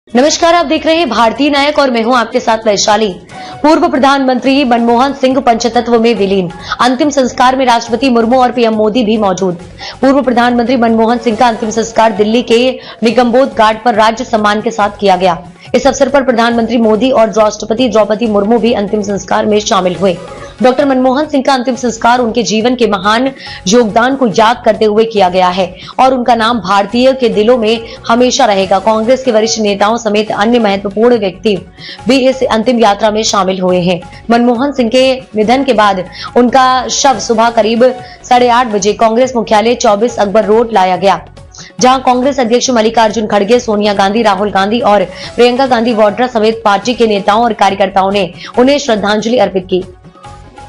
नमस्कार, आप देख रहे हैं भारतीय नायक और मैं हूं आपके साथ वैशाली। पूर्व प्रधानमंत्री मनमोहन सिंह पंचतत्व में विलीन। अंतिम संस्कार में राष्ट्रपति मुर्मू और पीएम मोदी भी मौजूद। पूर्व प्रधानमंत्री मनमोहन सिंह का अंतिम संस्कार दिल्ली के निगमबोध घाट पर राज्य सम्मान के साथ किया गया। इस अवसर पर प्रधानमंत्री मोदी और राष्ट्रपति द्रौपदी मुर्मू भी अंतिम संस्कार में शामिल हुए। डॉक्टर मनमोहन सिंह का अंतिम संस्कार उनके जीवन के महान योगदान को याद करते हुए किया गया है और उनका नाम भारतीय के दिलों में हमेशा रहेगा। कांग्रेस के वरिष्ठ नेताओं समेत अन्य महत्वपूर्ण व्यक्ति भी इस अंतिम यात्रा में शामिल हुए हैं। मनमोहन सिंह के निधन के बाद उनका शव सुबह करीब 8:30 बजे कांग्रेस मुख्यालय 24 अकबर रोड लाया गया, जहां कांग्रेस अध्यक्ष मल्लिकार्जुन खड़गे, सोनिया गांधी, राहुल गांधी और प्रियंका गांधी वाड्रा समेत पार्टी के नेताओं और कार्यकर्ताओं ने उन्हें श्रद्धांजलि अर्पित की।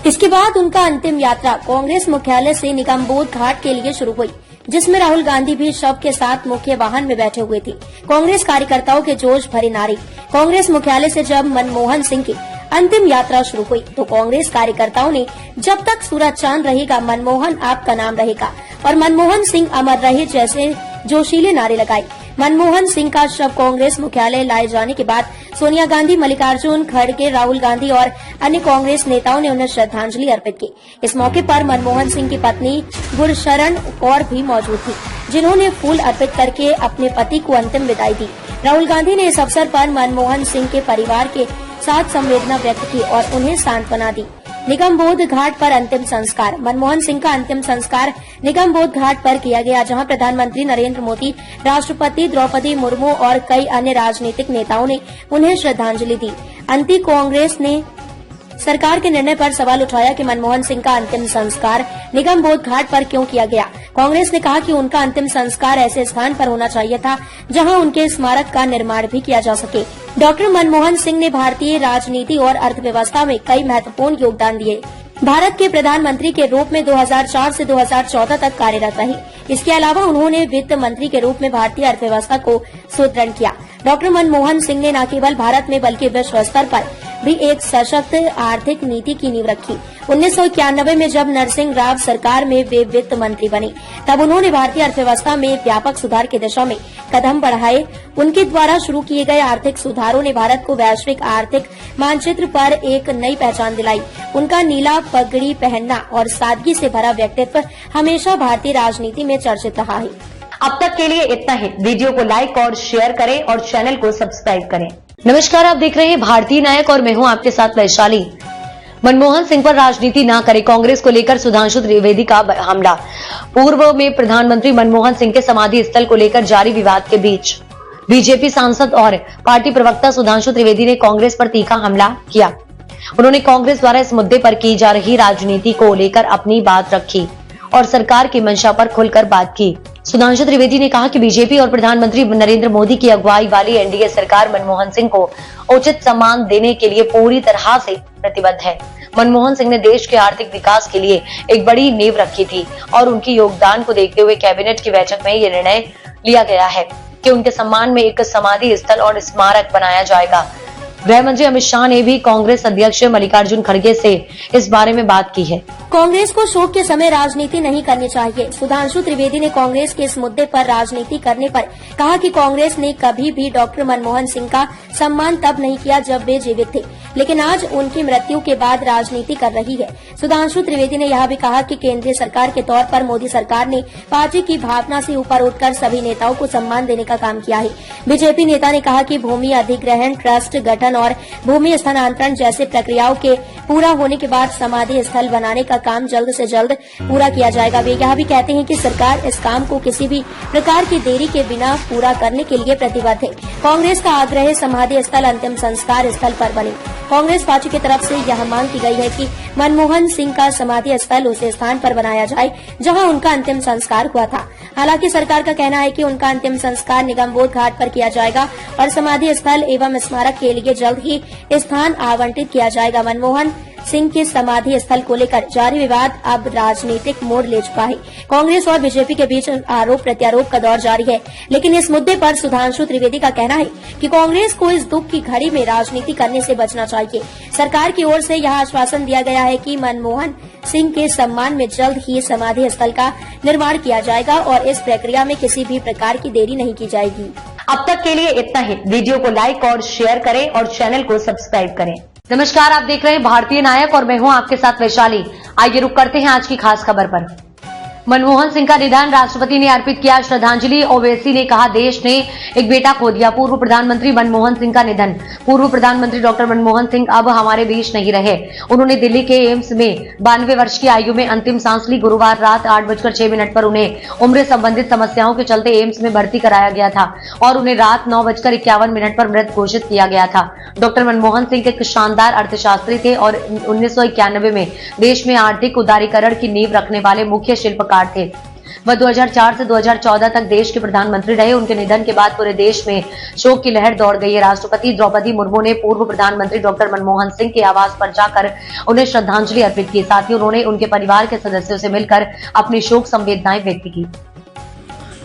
इसके बाद उनका अंतिम यात्रा कांग्रेस मुख्यालय से निगमबोध घाट के लिए शुरू हुई, जिसमें राहुल गांधी भी शव के साथ मुख्य वाहन में बैठे हुए थे। कांग्रेस कार्यकर्ताओं के जोश भरे नारे। कांग्रेस मुख्यालय से जब मनमोहन सिंह की अंतिम यात्रा शुरू हुई तो कांग्रेस कार्यकर्ताओं ने जब तक सूरज चांद रहेगा मनमोहन आपका नाम रहेगा और मनमोहन सिंह अमर रहे जैसे जोशीले नारे लगाए। मनमोहन सिंह का शव कांग्रेस मुख्यालय लाए जाने के बाद सोनिया गांधी, मल्लिकार्जुन खड़गे, राहुल गांधी और अन्य कांग्रेस नेताओं ने उन्हें श्रद्धांजलि अर्पित की। इस मौके पर मनमोहन सिंह की पत्नी गुरशरण कौर भी मौजूद थी, जिन्होंने फूल अर्पित करके अपने पति को अंतिम विदाई दी। राहुल गांधी ने इस अवसर पर मनमोहन सिंह के परिवार के साथ संवेदना व्यक्त की और उन्हें सांत्वना दी। निगमबोध घाट पर अंतिम संस्कार। मनमोहन सिंह का अंतिम संस्कार निगमबोध घाट पर किया गया, जहां प्रधानमंत्री नरेंद्र मोदी, राष्ट्रपति द्रौपदी मुर्मू और कई अन्य राजनीतिक नेताओं ने उन्हें श्रद्धांजलि दी। अंती कांग्रेस ने सरकार के निर्णय पर सवाल उठाया कि मनमोहन सिंह का अंतिम संस्कार निगमबोध घाट पर क्यों किया गया। कांग्रेस ने कहा कि उनका अंतिम संस्कार ऐसे स्थान पर होना चाहिए था जहां उनके स्मारक का निर्माण भी किया जा सके। डॉक्टर मनमोहन सिंह ने भारतीय राजनीति और अर्थव्यवस्था में कई महत्वपूर्ण योगदान दिए। भारत के प्रधानमंत्री के रूप में 2004 से 2014 तक कार्यरत रहे। इसके अलावा उन्होंने वित्त मंत्री के रूप में भारतीय अर्थव्यवस्था को सुदृढ़ किया। डॉक्टर मनमोहन सिंह ने न केवल भारत में बल्कि विश्व स्तर पर भी एक सशक्त आर्थिक नीति की नींव रखी। 1991 में जब नरसिंह राव सरकार में वे वित्त मंत्री बने, तब उन्होंने भारतीय अर्थव्यवस्था में व्यापक सुधार की दिशा में कदम बढ़ाए। उनके द्वारा शुरू किए गए आर्थिक सुधारों ने भारत को वैश्विक आर्थिक मानचित्र पर एक नई पहचान दिलाई। उनका नीला पगड़ी पहनना और सादगी से भरा व्यक्तित्व हमेशा भारतीय राजनीति में चर्चित रहा है। अब तक के लिए इतना ही। वीडियो को लाइक और शेयर करें और चैनल को सब्सक्राइब करें। नमस्कार, आप देख रहे हैं भारतीय नायक और मैं हूं आपके साथ वैशाली। मनमोहन सिंह पर राजनीति न करें, कांग्रेस को लेकर सुधांशु त्रिवेदी का हमला। पूर्व में प्रधानमंत्री मनमोहन सिंह के समाधि स्थल को लेकर जारी विवाद के बीच बीजेपी सांसद और पार्टी प्रवक्ता सुधांशु त्रिवेदी ने कांग्रेस पर तीखा हमला किया। उन्होंने कांग्रेस द्वारा इस मुद्दे पर की जा रही राजनीति को लेकर अपनी बात रखी और सरकार की मंशा पर खुलकर बात की। सुधांशु त्रिवेदी ने कहा कि बीजेपी और प्रधानमंत्री नरेंद्र मोदी की अगुवाई वाली एनडीए सरकार मनमोहन सिंह को उचित सम्मान देने के लिए पूरी तरह से प्रतिबद्ध है। मनमोहन सिंह ने देश के आर्थिक विकास के लिए एक बड़ी नींव रखी थी और उनके योगदान को देखते हुए कैबिनेट की बैठक में यह निर्णय लिया गया है कि उनके सम्मान में एक समाधि स्थल और स्मारक बनाया जाएगा। गृह मंत्री अमित शाह ने भी कांग्रेस अध्यक्ष मल्लिकार्जुन खड़गे से इस बारे में बात की है। कांग्रेस को शोक के समय राजनीति नहीं करनी चाहिए। सुधांशु त्रिवेदी ने कांग्रेस के इस मुद्दे पर राजनीति करने पर कहा कि कांग्रेस ने कभी भी डॉक्टर मनमोहन सिंह का सम्मान तब नहीं किया जब वे जीवित थे, लेकिन आज उनकी मृत्यु के बाद राजनीति कर रही है। सुधांशु त्रिवेदी ने यह भी कहा कि केंद्रीय सरकार के तौर पर मोदी सरकार ने पार्टी की भावना से ऊपर उठकर सभी नेताओं को सम्मान देने का काम किया है। बीजेपी नेता ने कहा कि भूमि अधिग्रहण, ट्रस्ट गठन और भूमि स्थानांतरण जैसे प्रक्रियाओं के पूरा होने के बाद समाधि स्थल बनाने का काम जल्द से जल्द पूरा किया जाएगा। वे यह भी कहते हैं कि सरकार इस काम को किसी भी प्रकार की देरी के बिना पूरा करने के लिए प्रतिबद्ध है। कांग्रेस का आग्रह है समाधि स्थल अंतिम संस्कार स्थल पर बने। कांग्रेस पार्टी की तरफ से यह मांग की गई है कि मनमोहन सिंह का समाधि स्थल उस स्थान पर बनाया जाए जहां उनका अंतिम संस्कार हुआ था। हालांकि सरकार का कहना है कि उनका अंतिम संस्कार निगमबोध घाट पर किया जाएगा और समाधि स्थल एवं स्मारक के लिए जल्द ही स्थान आवंटित किया जाएगा। मनमोहन सिंह के समाधि स्थल को लेकर जारी विवाद अब राजनीतिक मोड़ ले चुका है। कांग्रेस और बीजेपी के बीच आरोप प्रत्यारोप का दौर जारी है, लेकिन इस मुद्दे पर सुधांशु त्रिवेदी का कहना है कि कांग्रेस को इस दुख की घड़ी में राजनीति करने से बचना चाहिए। सरकार की ओर से यह आश्वासन दिया गया है कि मनमोहन सिंह के सम्मान में जल्द ही समाधि स्थल का निर्माण किया जाएगा और इस प्रक्रिया में किसी भी प्रकार की देरी नहीं की जाएगी। अब तक के लिए इतना ही। वीडियो को लाइक और शेयर करें और चैनल को सब्सक्राइब करें। नमस्कार, आप देख रहे हैं भारतीय नायक और मैं हूं आपके साथ वैशाली। आइए रुक करते हैं आज की खास खबर पर। मनमोहन सिंह का निधन, राष्ट्रपति ने अर्पित किया श्रद्धांजलि। ओवैसी ने कहा, देश ने एक बेटा खो दिया। पूर्व प्रधानमंत्री मनमोहन सिंह का निधन। पूर्व प्रधानमंत्री डॉक्टर मनमोहन सिंह अब हमारे बीच नहीं रहे। उन्होंने दिल्ली के एम्स में 92 वर्ष की आयु में अंतिम सांस ली। गुरुवार रात 8:06 पर उन्हें उम्र संबंधित समस्याओं के चलते एम्स में भर्ती कराया गया था और उन्हें रात 9:51 पर मृत घोषित किया गया था। डॉक्टर मनमोहन सिंह एक शानदार अर्थशास्त्री थे और 1991 में देश में आर्थिक उदारीकरण की नींव रखने वाले मुख्य शिल्पकार थे। वह 2004 से 2014 तक देश के प्रधानमंत्री रहे। उनके निधन के बाद पूरे देश में शोक की लहर दौड़ गई है। राष्ट्रपति द्रौपदी मुर्मू ने पूर्व प्रधानमंत्री डॉक्टर मनमोहन सिंह के आवास पर जाकर उन्हें श्रद्धांजलि अर्पित की। साथ ही उन्होंने उनके परिवार के सदस्यों से मिलकर अपनी शोक संवेदनाएं व्यक्त की।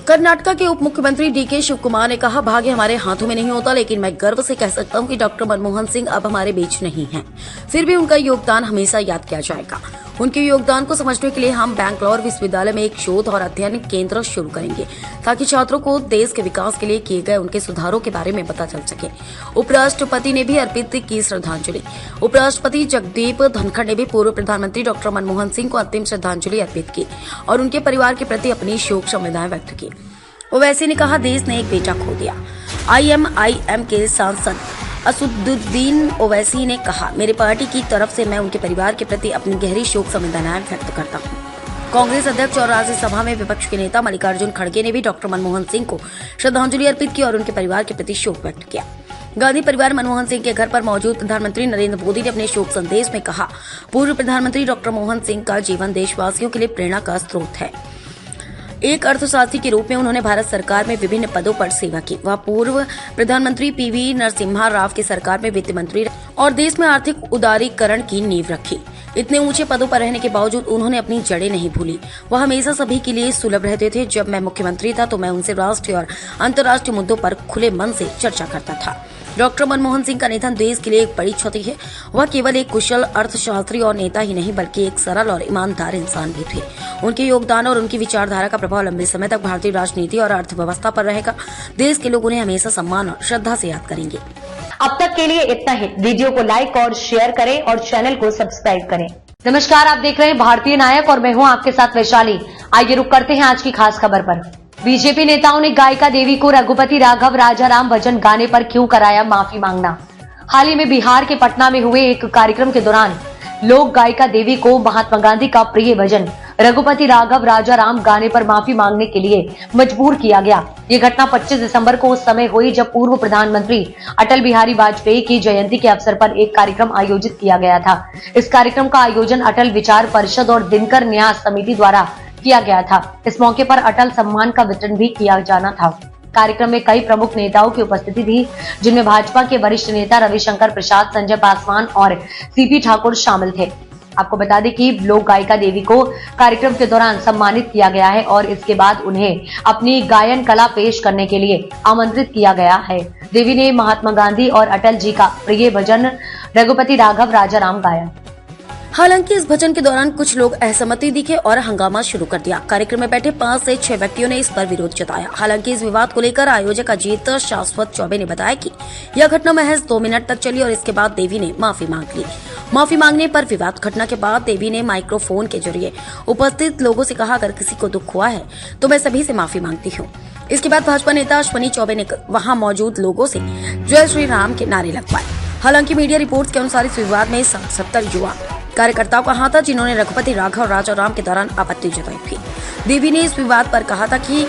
कर्नाटक के उप मुख्यमंत्री डीके शिव कुमार ने कहा, भाग्य हमारे हाथों में नहीं होता, लेकिन मैं गर्व से कह सकता हूं कि डॉक्टर मनमोहन सिंह अब हमारे बीच नहीं हैं। फिर भी उनका योगदान हमेशा याद किया जाएगा। उनके योगदान को समझने के लिए हम बैंगलोर विश्वविद्यालय में एक शोध और अध्ययन केंद्र शुरू करेंगे ताकि छात्रों को देश के विकास के लिए किए गए उनके सुधारों के बारे में पता चल सके। उपराष्ट्रपति ने भी अर्पित की श्रद्धांजलि। उपराष्ट्रपति जगदीप धनखड़ ने भी पूर्व प्रधानमंत्री डॉक्टर मनमोहन सिंह को अंतिम श्रद्धांजलि अर्पित की और उनके परिवार के प्रति अपनी शोक संवेदनाएं व्यक्त की। ओवैसी ने कहा, देश ने एक बेटा खो दिया। IMIM के सांसद असदुद्दीन ओवैसी ने कहा, मेरे पार्टी की तरफ से मैं उनके परिवार के प्रति अपनी गहरी शोक संवेदनाएं व्यक्त करता हूं। कांग्रेस अध्यक्ष और राज्यसभा में विपक्ष के नेता मल्लिकार्जुन खड़गे ने भी डॉक्टर मनमोहन सिंह को श्रद्धांजलि अर्पित की और उनके परिवार के प्रति शोक व्यक्त किया। गांधी परिवार मनमोहन सिंह के घर पर मौजूद प्रधानमंत्री नरेंद्र मोदी ने अपने शोक संदेश में कहा, पूर्व प्रधानमंत्री डॉक्टर मनमोहन सिंह का जीवन देशवासियों के लिए प्रेरणा का स्रोत है। एक अर्थशास्त्री के रूप में उन्होंने भारत सरकार में विभिन्न पदों पर सेवा की। वह पूर्व प्रधानमंत्री PV नरसिम्हा राव की सरकार में वित्त मंत्री और देश में आर्थिक उदारीकरण की नींव रखी। इतने ऊंचे पदों पर रहने के बावजूद उन्होंने अपनी जड़ें नहीं भूली। वह हमेशा सभी के लिए सुलभ रहते थे। जब मैं मुख्यमंत्री था तो मैं उनसे राष्ट्रीय और अंतर्राष्ट्रीय मुद्दों पर खुले मन से चर्चा करता था। डॉक्टर मनमोहन सिंह का निधन देश के लिए एक बड़ी क्षति है। वह केवल एक कुशल अर्थशास्त्री और नेता ही नहीं बल्कि एक सरल और ईमानदार इंसान भी थे। उनके योगदान और उनकी विचारधारा का प्रभाव लंबे समय तक भारतीय राजनीति और अर्थव्यवस्था पर रहेगा। देश के लोग उन्हें हमेशा सम्मान और श्रद्धा से याद करेंगे। अब तक के लिए इतना ही। वीडियो को लाइक और शेयर करें और चैनल को सब्सक्राइब करें। नमस्कार, आप देख रहे हैं भारतीय नायक और मैं हूं आपके साथ वैशाली। आइए रुक करते हैं आज की खास खबर पर। बीजेपी नेताओं ने गायिका देवी को रघुपति राघव राजाराम भजन गाने पर क्यों कराया माफी मांगना। हाल ही में बिहार के पटना में हुए एक कार्यक्रम के दौरान लोक गायिका देवी को महात्मा गांधी का प्रिय भजन रघुपति राघव राजाराम गाने पर माफी मांगने के लिए मजबूर किया गया। ये घटना 25 दिसंबर को उस समय हुई जब पूर्व प्रधानमंत्री अटल बिहारी वाजपेयी की जयंती के अवसर पर एक कार्यक्रम आयोजित किया गया था। इस कार्यक्रम का आयोजन अटल विचार परिषद और दिनकर न्यास समिति द्वारा किया गया था। इस मौके पर अटल सम्मान का वितरण भी किया जाना था। कार्यक्रम में कई प्रमुख नेताओं की उपस्थिति थी, जिनमें भाजपा के वरिष्ठ नेता रविशंकर प्रसाद, संजय पासवान और CP ठाकुर शामिल थे। आपको बता दें कि लोक गायिका देवी को कार्यक्रम के दौरान सम्मानित किया गया है और इसके बाद उन्हें अपनी गायन कला पेश करने के लिए आमंत्रित किया गया है। देवी ने महात्मा गांधी और अटल जी का प्रिय भजन रघुपति राघव राजाराम गाया। हालांकि इस भजन के दौरान कुछ लोग असहमति दिखे और हंगामा शुरू कर दिया। कार्यक्रम में बैठे 5 से 6 व्यक्तियों ने इस पर विरोध जताया। हालांकि इस विवाद को लेकर आयोजक अजीत शाश्वत चौबे ने बताया कि यह घटना महज 2 मिनट तक चली और इसके बाद देवी ने माफी मांग ली। माफी मांगने पर विवाद घटना के बाद देवी ने माइक्रोफोन के जरिए उपस्थित लोगों से कहा, अगर किसी को दुख हुआ है तो मैं सभी से माफी मांगती हूँ। इसके बाद भाजपा नेता अश्वनी चौबे ने वहाँ मौजूद लोगों से जय श्री राम के नारे लगवाए। हालांकि मीडिया रिपोर्ट्स के अनुसार इस विवाद में 70 युवा कार्यकर्ताओं का हाथ था, जिन्होंने रघुपति राघव राजाराम के दौरान आपत्ति जताई थी। देवी ने इस विवाद पर कहा था कि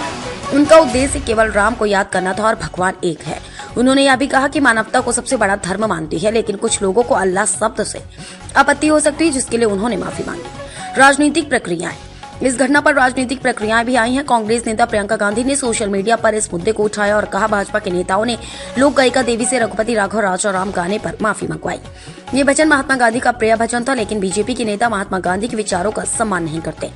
उनका उद्देश्य केवल राम को याद करना था और भगवान एक है। उन्होंने यह भी कहा कि मानवता को सबसे बड़ा धर्म मानती है, लेकिन कुछ लोगों को अल्लाह शब्द से आपत्ति हो सकती है, जिसके लिए उन्होंने माफी मांगी। राजनीतिक प्रक्रियाएं। इस घटना पर राजनीतिक प्रक्रियाएं भी आई हैं। कांग्रेस नेता प्रियंका गांधी ने सोशल मीडिया पर इस मुद्दे को उठाया और कहा, भाजपा के नेताओं ने लोक गायिका देवी से रघुपति राघव राजाराम गाने पर माफी मंगवाई। ये भजन महात्मा गांधी का प्रिय भजन था, लेकिन बीजेपी के नेता महात्मा गांधी के विचारों का सम्मान नहीं करते।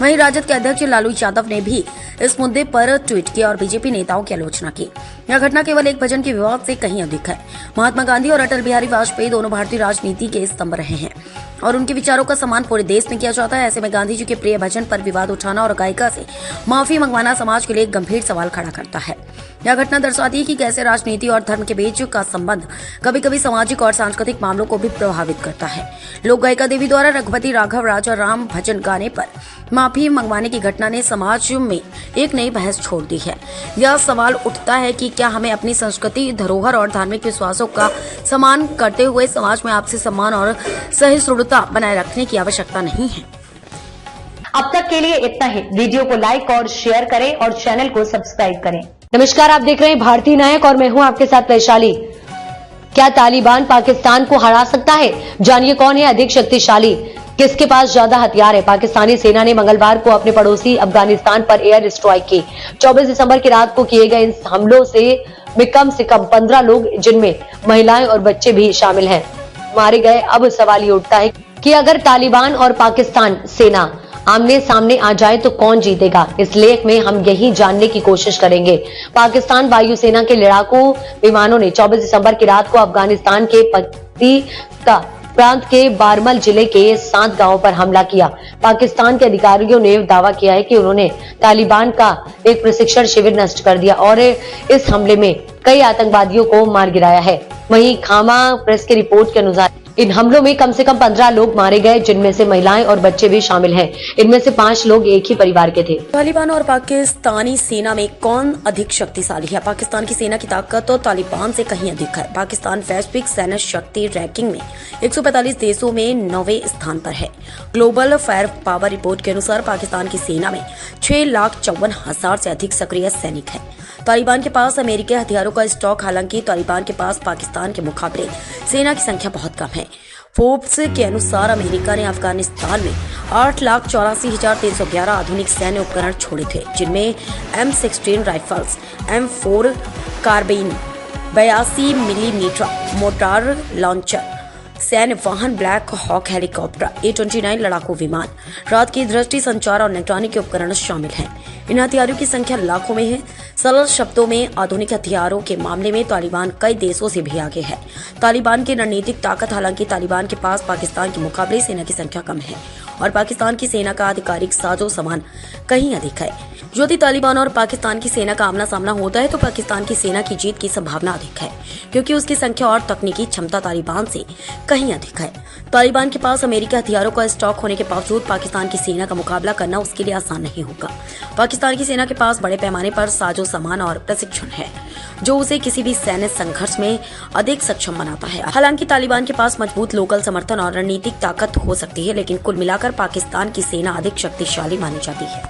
वहीं राजद के अध्यक्ष लालू यादव ने भी इस मुद्दे पर ट्वीट किया और बीजेपी नेताओं की आलोचना की। यह घटना केवल एक भजन के विवाद से कहीं अधिक है। महात्मा गांधी और अटल बिहारी वाजपेयी दोनों भारतीय राजनीति के स्तंभ रहे हैं और उनके विचारों का सम्मान पूरे देश में किया जाता है। ऐसे में गांधी जी के प्रिय भजन पर विवाद उठाना और गायिका से माफी मंगवाना समाज के लिए एक गंभीर सवाल खड़ा करता है। यह घटना दर्शाती है कि कैसे राजनीति और धर्म के बीच का संबंध कभी कभी सामाजिक और सांस्कृतिक मामलों को भी प्रभावित करता है। लोक गायिका देवी द्वारा रघुपति राघव राजा राम भजन गाने पर माफी मंगवाने की घटना ने समाज में एक नई बहस छोड़ दी है। यह सवाल उठता है कि क्या हमें अपनी संस्कृति, धरोहर और धार्मिक विश्वासों का सम्मान करते हुए समाज में आपसी सम्मान और सहिष्णुता बनाए रखने की आवश्यकता नहीं है। अब तक के लिए इतना ही। वीडियो को लाइक और शेयर करें और चैनल को सब्सक्राइब करें। नमस्कार, आप देख रहे हैं भारतीय नायक और मैं हूं आपके साथ वैशाली। क्या तालिबान पाकिस्तान को हरा सकता है? जानिए कौन है अधिक शक्तिशाली, किसके पास ज्यादा हथियार है। पाकिस्तानी सेना ने मंगलवार को अपने पड़ोसी अफगानिस्तान पर एयर स्ट्राइक की। 24 दिसंबर की रात को किए गए इन हमलों से कम 15 लोग, जिनमें महिलाएं और बच्चे भी शामिल हैं, मारे गए। अब सवाल ये उठता है कि अगर तालिबान और पाकिस्तान सेना आमने सामने आ जाए तो कौन जीतेगा। इस लेख में हम यही जानने की कोशिश करेंगे। पाकिस्तान वायुसेना के लड़ाकू विमानों ने 24 दिसंबर की रात को अफगानिस्तान के पक्तिका प्रांत के बारमल जिले के 7 गांवों पर हमला किया। पाकिस्तान के अधिकारियों ने दावा किया है कि उन्होंने तालिबान का एक प्रशिक्षण शिविर नष्ट कर दिया और इस हमले में कई आतंकवादियों को मार गिराया है। वहीं खामा प्रेस की रिपोर्ट के अनुसार इन हमलों में कम से कम 15 लोग मारे गए, जिनमें से महिलाएं और बच्चे भी शामिल हैं। इनमें से 5 लोग एक ही परिवार के थे। तालिबान और पाकिस्तानी सेना में कौन अधिक शक्तिशाली है? पाकिस्तान की सेना की ताकत तो तालिबान से कहीं अधिक है। पाकिस्तान वैश्विक सैन्य शक्ति रैंकिंग में 145 देशों में 9वें स्थान पर है। ग्लोबल फायर पावर रिपोर्ट के अनुसार पाकिस्तान की सेना में 6,54,000 से अधिक सक्रिय सैनिक हैं। तालिबान के पास अमेरिकी हथियारों का स्टॉक, हालांकि तालिबान के पास पाकिस्तान के मुकाबले सेना की संख्या बहुत कम है। फोर्ब्स के अनुसार अमेरिका ने अफगानिस्तान में 8,84,311 आधुनिक सैन्य उपकरण छोड़े थे, जिनमें M16 rifles, M4 carbine, 82 millimetre mortar launcher, सैन्य वाहन, ब्लैक हॉक हेलीकॉप्टर, A-29 लड़ाकू विमान, रात की दृष्टि, संचार और निगरानी के उपकरण शामिल हैं। इन हथियारों की संख्या लाखों में है। सरल शब्दों में आधुनिक हथियारों के मामले में तालिबान कई देशों से भी आगे है। तालिबान की रणनीतिक ताकत, हालांकि तालिबान के पास पाकिस्तान के मुकाबले सेना की संख्या कम है और पाकिस्तान की सेना का आधिकारिक साजो सामान कहीं अधिक है। यदि तालिबान और पाकिस्तान की सेना का आमना सामना होता है तो पाकिस्तान की सेना की जीत की संभावना अधिक है, क्योंकि उसकी संख्या और तकनीकी क्षमता तालिबान से कहीं अधिक है। तालिबान के पास अमेरिकी हथियारों का स्टॉक होने के बावजूद पाकिस्तान की सेना का मुकाबला करना उसके लिए आसान नहीं होगा। पाकिस्तान की सेना के पास बड़े पैमाने पर साजो सामान और प्रशिक्षण है, जो उसे किसी भी सैन्य संघर्ष में अधिक सक्षम बनाता है। हालांकि तालिबान के पास मजबूत लोकल समर्थन और रणनीतिक ताकत हो सकती है, लेकिन कुल मिलाकर पाकिस्तान की सेना अधिक शक्तिशाली मानी जाती है।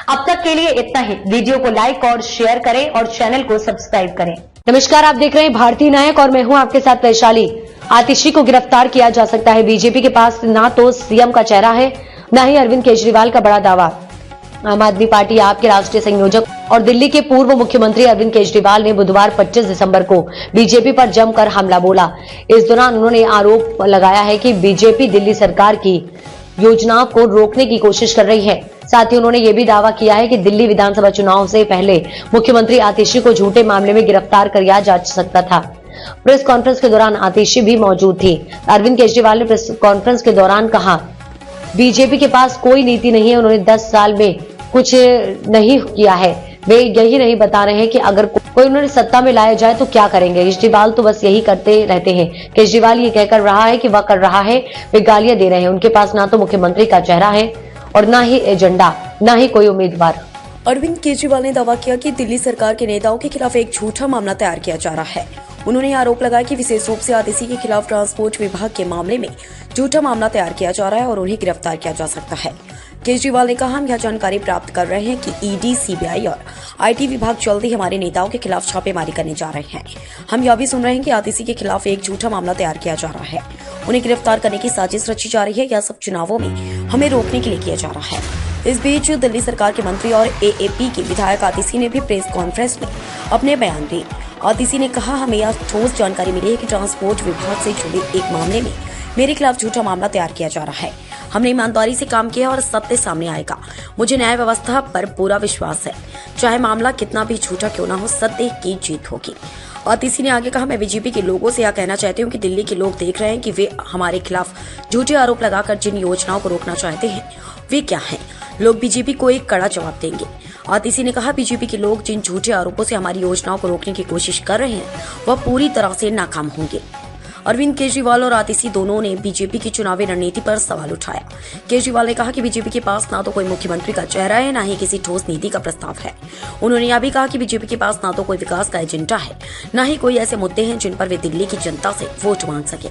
अब तक के लिए इतना ही। वीडियो को लाइक और शेयर करें और चैनल को सब्सक्राइब करें। नमस्कार, आप देख रहे हैं भारतीय नायक और मैं हूं आपके साथ वैशाली। आतिशी को गिरफ्तार किया जा सकता है। बीजेपी के पास ना तो सीएम का चेहरा है, न ही अरविंद केजरीवाल का बड़ा दावा। आम आदमी पार्टी आप के राष्ट्रीय संयोजक और दिल्ली के पूर्व मुख्यमंत्री अरविंद केजरीवाल ने बुधवार 25 दिसंबर को बीजेपी पर जमकर हमला बोला। इस दौरान उन्होंने आरोप लगाया है कि बीजेपी दिल्ली सरकार की योजनाओं को रोकने की कोशिश कर रही है। साथ ही उन्होंने ये भी दावा किया है कि दिल्ली विधानसभा चुनाव से पहले मुख्यमंत्री आतिशी को झूठे मामले में गिरफ्तार किया जा सकता था। प्रेस कॉन्फ्रेंस के दौरान आतिशी भी मौजूद थी। अरविंद केजरीवाल ने प्रेस कॉन्फ्रेंस के दौरान कहा, बीजेपी के पास कोई नीति नहीं है। उन्होंने 10 साल में कुछ नहीं किया है। वे यही नहीं बता रहे हैं कि अगर कोई उन्हें सत्ता में लाया जाए तो क्या करेंगे। केजरीवाल तो बस यही करते रहते हैं। केजरीवाल ये कहकर रहा है कि वह कर रहा है, वे गालियां दे रहे हैं। उनके पास ना तो मुख्यमंत्री का चेहरा है और ना ही एजेंडा, ना ही कोई उम्मीदवार। अरविंद केजरीवाल ने दावा किया कि दिल्ली सरकार के नेताओं के खिलाफ एक झूठा मामला तैयार किया जा रहा है। उन्होंने आरोप लगाया कि विशेष रूप से आतिशी के खिलाफ ट्रांसपोर्ट विभाग के मामले में झूठा मामला तैयार किया जा रहा है और उन्हें गिरफ्तार किया जा सकता है। केजरीवाल ने कहा, हम यह जानकारी प्राप्त कर रहे हैं कि ईडी, सीबीआई और आईटी विभाग जल्द ही हमारे नेताओं के खिलाफ छापेमारी करने जा रहे हैं। हम यह भी सुन रहे हैं कि आतिशी के खिलाफ एक झूठा मामला तैयार किया जा रहा है। उन्हें गिरफ्तार करने की साजिश रची जा रही है। यह सब चुनावों में हमें रोकने के लिए किया जा रहा है। इस बीच दिल्ली सरकार के मंत्री और एएपी के विधायक आतिशी ने भी प्रेस कॉन्फ्रेंस में अपने बयान दिए। आतिशी ने कहा, हमें यह ठोस जानकारी मिली है कि ट्रांसपोर्ट विभाग से जुड़े एक मामले में मेरे खिलाफ झूठा मामला तैयार किया जा रहा है। हमने ईमानदारी से काम किया और सत्य सामने आएगा। मुझे न्याय व्यवस्था पर पूरा विश्वास है। चाहे मामला कितना भी झूठा क्यों ना हो, सत्य की जीत होगी। आतिशी ने आगे कहा, मैं बीजेपी के लोगों से यह कहना चाहती हूँ कि दिल्ली के लोग देख रहे हैं कि वे हमारे खिलाफ झूठे आरोप लगाकर जिन योजनाओं को रोकना चाहते हैं वे क्या हैं। लोग बीजेपी को एक कड़ा जवाब देंगे। आतिशी ने कहा, बीजेपी के लोग जिन झूठे आरोपों से हमारी योजनाओं को रोकने की कोशिश कर रहे हैं वह पूरी तरह से नाकाम होंगे। अरविंद केजरीवाल और आतिशी दोनों ने बीजेपी की चुनावी रणनीति पर सवाल उठाया। केजरीवाल ने कहा कि बीजेपी के पास ना तो कोई मुख्यमंत्री का चेहरा है, ना ही किसी ठोस नीति का प्रस्ताव है। उन्होंने यह भी कहा कि बीजेपी के पास ना तो कोई विकास का एजेंडा है, ना ही कोई ऐसे मुद्दे हैं जिन पर वे दिल्ली की जनता से वोट मांग सके।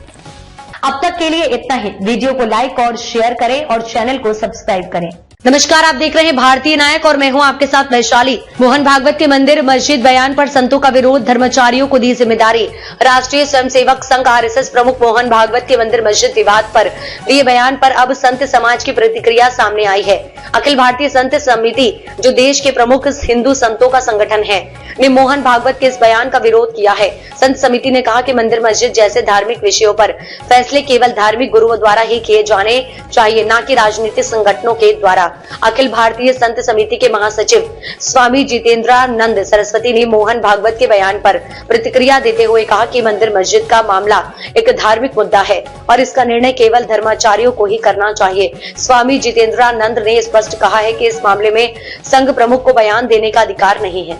अब तक के लिए इतना ही। वीडियो को लाइक और शेयर करें और चैनल को सब्सक्राइब करें। नमस्कार, आप देख रहे हैं भारतीय नायक और मैं हूं आपके साथ वैशाली। मोहन भागवत के मंदिर मस्जिद बयान पर संतों का विरोध, धर्माचार्यों को दी जिम्मेदारी। राष्ट्रीय स्वयंसेवक संघ आरएसएस प्रमुख मोहन भागवत के मंदिर मस्जिद विवाद पर दिए बयान पर अब संत समाज की प्रतिक्रिया सामने आई है। अखिल भारतीय संत समिति, जो देश के प्रमुख हिंदू संतों का संगठन है, ने मोहन भागवत के इस बयान का विरोध किया है। संत समिति ने कहा कि मंदिर मस्जिद जैसे धार्मिक विषयों पर फैसले केवल धार्मिक गुरुओं द्वारा ही किए जाने चाहिए, न कि राजनीतिक संगठनों के द्वारा। अखिल भारतीय संत समिति के महासचिव स्वामी जितेंद्रानंद सरस्वती ने मोहन भागवत के बयान पर प्रतिक्रिया देते हुए कहा कि मंदिर मस्जिद का मामला एक धार्मिक मुद्दा है और इसका निर्णय केवल धर्माचार्यों को ही करना चाहिए। स्वामी जितेंद्रानंद ने स्पष्ट कहा है कि इस मामले में संघ प्रमुख को बयान देने का अधिकार नहीं है।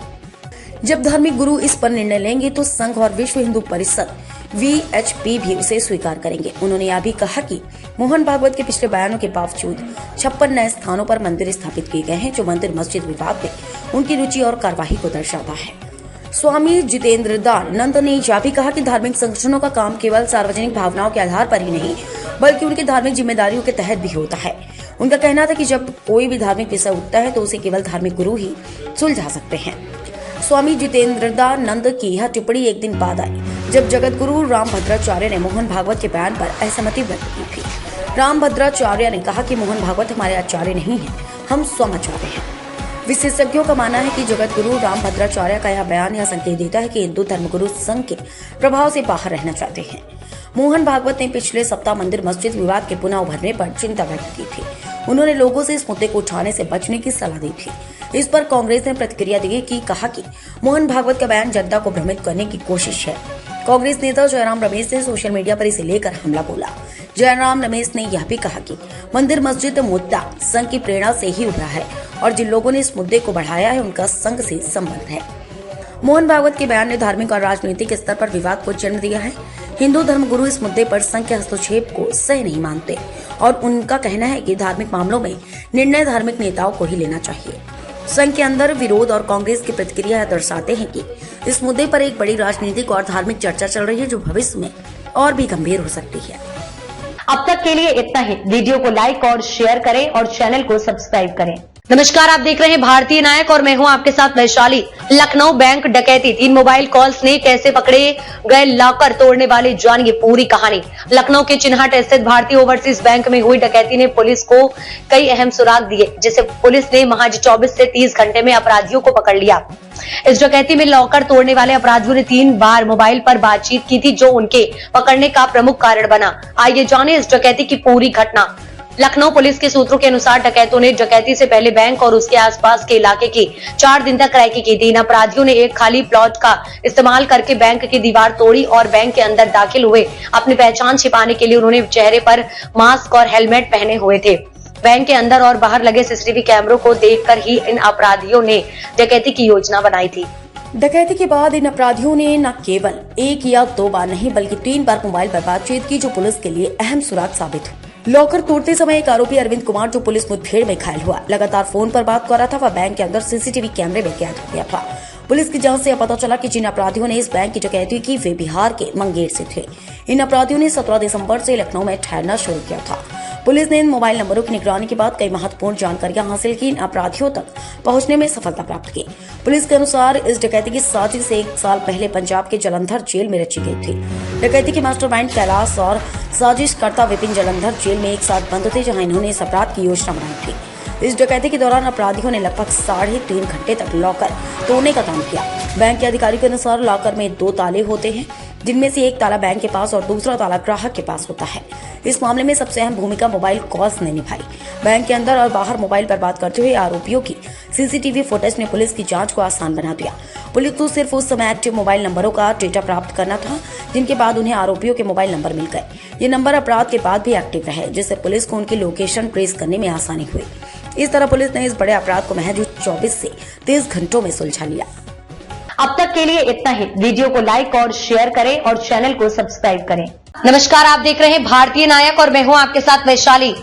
जब धार्मिक गुरु इस पर निर्णय लेंगे तो संघ और विश्व हिंदू परिषद VHP भी उसे स्वीकार करेंगे। उन्होंने यह भी कहा कि मोहन भागवत के पिछले बयानों के बावजूद 56 नए स्थानों पर मंदिर स्थापित किए गए हैं, जो मंदिर मस्जिद विवाद में उनकी रुचि और कार्यवाही को दर्शाता है। स्वामी जितेंद्रानंद ने यह भी कहा कि धार्मिक संगठनों का काम केवल सार्वजनिक भावनाओं के आधार पर ही नहीं, बल्कि उनकी धार्मिक जिम्मेदारियों के तहत भी होता है। उनका कहना था कि जब कोई भी धार्मिक विषय उठता है तो उसे केवल धार्मिक गुरु ही सुलझा सकते हैं। स्वामी जितेंद्रानंद की यह टिप्पणी एक दिन बाद आई, जब जगत गुरु रामभद्राचार्य ने मोहन भागवत के बयान पर असहमति व्यक्त की थी। रामभद्राचार्य ने कहा कि मोहन भागवत हमारे आचार्य नहीं हैं, हम स्वमाचार्य हैं। विशेषज्ञों का मानना है कि जगत गुरु रामभद्राचार्य का यह बयान यह संकेत देता है कि हिंदू धर्मगुरु संघ के प्रभाव से बाहर रहना चाहते हैं। मोहन भागवत ने पिछले सप्ताह मंदिर मस्जिद विवाद के पुनः उभरने पर चिंता व्यक्त की थी। उन्होंने लोगों से इस मुद्दे को उठाने से बचने की सलाह दी थी। इस पर कांग्रेस ने प्रतिक्रिया दी कि कहा कि मोहन भागवत का बयान जनता को भ्रमित करने की कोशिश है। कांग्रेस नेता जयराम रमेश ने सोशल मीडिया पर इसे लेकर हमला बोला। जयराम रमेश ने यह भी कहा कि मंदिर मस्जिद मुद्दा संघ की प्रेरणा से ही उभरा है और जिन लोगों ने इस मुद्दे को बढ़ाया है उनका संघ से संबंध है। मोहन भागवत के बयान ने धार्मिक और राजनीतिक स्तर पर विवाद को जन्म दिया है। हिंदू धर्मगुरु इस मुद्दे पर संघ के हस्तक्षेप को सही नहीं मानते और उनका कहना है कि धार्मिक मामलों में निर्णय धार्मिक नेताओं को ही लेना चाहिए। संघ के अंदर विरोध और कांग्रेस की प्रतिक्रिया दर्शाते हैं कि इस मुद्दे पर एक बड़ी राजनीतिक और धार्मिक चर्चा चल रही है, जो भविष्य में और भी गंभीर हो सकती है। अब तक के लिए इतना ही। वीडियो को लाइक और शेयर करें और चैनल को सब्सक्राइब करें। नमस्कार, आप देख रहे हैं भारतीय नायक और मैं हूं आपके साथ वैशाली। लखनऊ बैंक डकैती, 3 मोबाइल कॉल्स ने कैसे पकड़े गए लॉकर तोड़ने वाले, जानिए पूरी कहानी। लखनऊ के चिन्हट स्थित भारतीय ओवरसीज बैंक में हुई डकैती ने पुलिस को कई अहम सुराग दिए, जिसे पुलिस ने महज 24 से 30 घंटे में अपराधियों को पकड़ लिया। इस डकैती में लॉकर तोड़ने वाले अपराधियों ने 3 बार मोबाइल पर बातचीत की थी, जो उनके पकड़ने का प्रमुख कारण बना। आइए जाने इस डकैती की पूरी घटना। लखनऊ पुलिस के सूत्रों के अनुसार डकैतों ने डकैती से पहले बैंक और उसके आसपास के इलाके की 4 दिन तक रैकी की थी। इन अपराधियों ने एक खाली प्लॉट का इस्तेमाल करके बैंक की दीवार तोड़ी और बैंक के अंदर दाखिल हुए। अपनी पहचान छिपाने के लिए उन्होंने चेहरे पर मास्क और हेलमेट पहने हुए थे। बैंक के अंदर और बाहर लगे सीसीटीवी कैमरों को देखकर ही इन अपराधियों ने डकैती की योजना बनाई थी। डकैती के बाद इन अपराधियों ने न केवल 1 या 2 बार नहीं, बल्कि 3 बार मोबाइल पर बातचीत की, जो पुलिस के लिए अहम सुराग साबित हुई। लॉकर तोड़ते समय एक आरोपी अरविंद कुमार, जो पुलिस मुठभेड़ में घायल हुआ, लगातार फोन पर बात कर रहा था, वह बैंक के अंदर सीसीटीवी कैमरे में कैद हो गया था। पुलिस की जांच से यह पता चला कि जिन अपराधियों ने इस बैंक की डकैती की वे बिहार के मुंगेर से थे। इन अपराधियों ने 17 दिसंबर से लखनऊ में ठहरना शुरू किया था। पुलिस ने इन मोबाइल नंबरों की निगरानी के बाद कई महत्वपूर्ण जानकारियां हासिल की। इन अपराधियों तक पहुंचने में सफलता प्राप्त की। पुलिस के अनुसार इस डकैती की साजिश 1 साल पहले पंजाब के जलंधर जेल में रची गई थी। डकैती के मास्टरमाइंड कैलाश और साजिशकर्ता विपिन जलंधर जेल में एक साथ बंद थे, जहां इन्होंने इस अपराध की योजना बनाई थी। इस डकैती के दौरान अपराधियों ने लगभग 3.5 घंटे तक लॉकर तोड़ने का काम किया। बैंक के अधिकारी के अनुसार लॉकर में 2 ताले होते हैं, जिनमें से एक ताला बैंक के पास और दूसरा ताला ग्राहक के पास होता है। इस मामले में सबसे अहम भूमिका मोबाइल कॉल्स ने निभाई। बैंक के अंदर और बाहर मोबाइल पर बात करते हुए आरोपियों की सीसीटीवी फुटेज ने पुलिस की जांच को आसान बना दिया। पुलिस को सिर्फ उस समय एक्टिव मोबाइल नंबरों का डेटा प्राप्त करना था, जिनके बाद उन्हें आरोपियों के मोबाइल नंबर मिल गए। ये नंबर अपराध के बाद भी एक्टिव रहे, जिससे पुलिस को उनकी लोकेशन ट्रेस करने में आसानी हुई। इस तरह पुलिस ने इस बड़े अपराध को महज 24 से 30 घंटों में सुलझा लिया। अब तक के लिए इतना ही। वीडियो को लाइक और शेयर करें और चैनल को सब्सक्राइब करें। नमस्कार, आप देख रहे हैं भारतीय नायक और मैं हूं आपके साथ वैशाली।